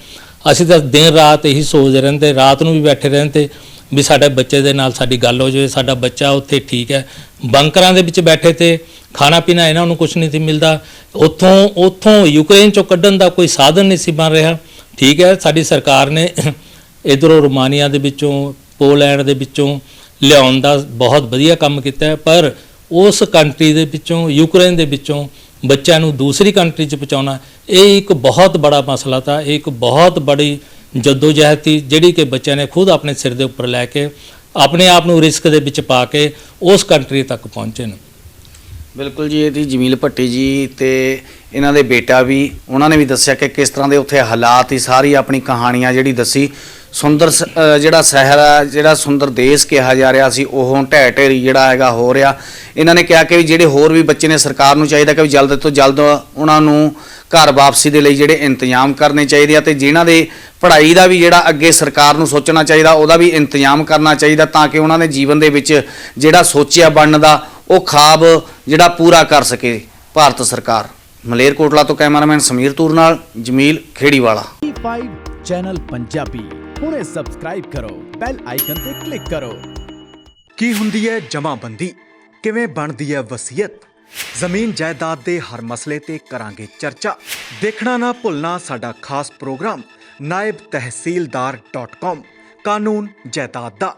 ਅਸੀਂ ਤਾਂ ਦਿਨ ਰਾਤ ਇਹੀ ਸੋਚਦੇ ਰਹਿੰਦੇ, ਰਾਤ ਨੂੰ ਵੀ ਬੈਠੇ ਰਹਿੰਦੇ ਵੀ ਸਾਡੇ ਬੱਚੇ ਦੇ ਨਾਲ ਸਾਡੀ ਗੱਲ ਹੋ ਜਾਵੇ, ਸਾਡਾ ਬੱਚਾ ਉੱਥੇ ਠੀਕ ਹੈ। ਬੰਕਰਾਂ ਦੇ ਵਿੱਚ ਬੈਠੇ ਤੇ ਖਾਣਾ ਪੀਣਾ ਇਹਨਾਂ ਨੂੰ ਕੁਝ ਨਹੀਂ ਸੀ ਮਿਲਦਾ, ਉੱਥੋਂ ਯੂਕਰੇਨ ਚੋਂ ਕੱਢਣ ਦਾ ਕੋਈ ਸਾਧਨ ਨਹੀਂ ਸੀ ਬਣ ਰਿਹਾ। ਠੀਕ ਹੈ, ਸਾਡੀ ਸਰਕਾਰ ਨੇ ਇੱਧਰੋਂ ਰੋਮਾਨੀਆ ਦੇ ਵਿੱਚੋਂ, ਪੋਲੈਂਡ ਦੇ ਵਿੱਚੋਂ ਲਿਆਉਣ ਦਾ ਬਹੁਤ ਵਧੀਆ ਕੰਮ ਕੀਤਾ ਹੈ, ਪਰ ਉਸ ਕੰਟਰੀ ਦੇ ਵਿੱਚੋਂ, ਯੂਕਰੇਨ ਦੇ ਵਿੱਚੋਂ ਬੱਚਿਆਂ ਨੂੰ ਦੂਸਰੀ ਕੰਟਰੀ 'ਚ ਪਹੁੰਚਾਉਣਾ ਇਹ ਇੱਕ ਬਹੁਤ ਬੜਾ ਮਸਲਾ ਤਾ, ਇਹ ਇੱਕ ਬਹੁਤ ਬੜੀ ਜਦੋਜਹਿਦ ਸੀ ਜਿਹੜੀ ਕਿ ਬੱਚਿਆਂ ਨੇ ਖੁਦ ਆਪਣੇ ਸਿਰ ਦੇ ਉੱਪਰ ਲੈ ਕੇ ਆਪਣੇ ਆਪ ਨੂੰ ਰਿਸਕ ਦੇ ਵਿੱਚ ਪਾ ਕੇ ਉਸ ਕੰਟਰੀ ਤੱਕ ਪਹੁੰਚੇ ਨੇ। ਬਿਲਕੁਲ ਜੀ, ਇਹਦੀ ਜਮੀਲ ਭੱਟੀ ਜੀ ਤੇ ਇਹਨਾਂ ਦੇ ਬੇਟਾ ਵੀ, ਉਹਨਾਂ ਨੇ ਵੀ ਦੱਸਿਆ ਕਿ ਕਿਸ ਤਰ੍ਹਾਂ ਦੇ ਉੱਥੇ ਹਾਲਾਤ ਹੀ, ਸਾਰੀ ਆਪਣੀ ਕਹਾਣੀਆਂ ਜਿਹੜੀ ਦੱਸੀ। ਸੁੰਦਰ ਜਿਹੜਾ ਸ਼ਹਿਰ ਆ, ਜਿਹੜਾ ਸੁੰਦਰ ਦੇਸ਼ ਕਿਹਾ ਜਾ ਰਿਹਾ ਸੀ, ਉਹ ਹੁਣ ਢਹਿ ਢੇਰੀ ਜਿਹੜਾ ਹੈਗਾ ਹੋ ਰਿਹਾ। ਇਹਨਾਂ ਨੇ ਕਿਹਾ ਕਿ ਵੀ ਜਿਹੜੇ ਹੋਰ ਵੀ ਬੱਚੇ ਨੇ, ਸਰਕਾਰ ਨੂੰ ਚਾਹੀਦਾ ਕਿ ਵੀ ਜਲਦ ਤੋਂ ਜਲਦ ਉਹਨਾਂ ਨੂੰ ਘਰ ਵਾਪਸੀ ਦੇ ਲਈ ਜਿਹੜੇ ਇੰਤਜ਼ਾਮ ਕਰਨੇ ਚਾਹੀਦੇ ਆ, ਤੇ ਜਿਨ੍ਹਾਂ ਦੇ ਪੜ੍ਹਾਈ ਦਾ ਵੀ ਜਿਹੜਾ ਅੱਗੇ ਸਰਕਾਰ ਨੂੰ ਸੋਚਣਾ ਚਾਹੀਦਾ, ਉਹਦਾ ਵੀ ਇੰਤਜ਼ਾਮ ਕਰਨਾ ਚਾਹੀਦਾ, ਤਾਂ ਕਿ ਉਹਨਾਂ ਦੇ ਜੀਵਨ ਦੇ ਵਿੱਚ ਜਿਹੜਾ ਸੋਚਿਆ ਬਣਨ ਦਾ ਉਹ ਖਾਬ ਜਿਹੜਾ ਪੂਰਾ ਕਰ ਸਕੇ ਭਾਰਤ ਸਰਕਾਰ। ਮਲੇਰਕੋਟਲਾ ਤੋਂ ਕੈਮਰਾਮੈਨ ਸਮੀਰ ਤੂਰ ਨਾਲ ਜਮੀਲ ਖੇੜੀਵਾਲਾ। E5 ਚੈਨਲ ਪੰਜਾਬੀ ਹੁਣੇ ਸਬਸਕ੍ਰਾਈਬ ਕਰੋ, ਬੈਲ ਆਈਕਨ ਤੇ ਕਲਿੱਕ ਕਰੋ। ਕੀ ਹੁੰਦੀ ਹੈ ਜਮ੍ਹਾਂਬੰਦੀ, ਕਿਵੇਂ ਬਣਦੀ ਹੈ ਵਸੀਅਤ, ਜ਼ਮੀਨ ਜਾਇਦਾਦ ਦੇ ਹਰ ਮਸਲੇ ਤੇ ਕਰਾਂਗੇ ਚਰਚਾ। ਦੇਖਣਾ ਨਾ ਭੁੱਲਣਾ ਸਾਡਾ ਖਾਸ ਪ੍ਰੋਗਰਾਮ naibtehsildar.com ਕਾਨੂੰਨ ਜਾਇਦਾਦ ਦਾ।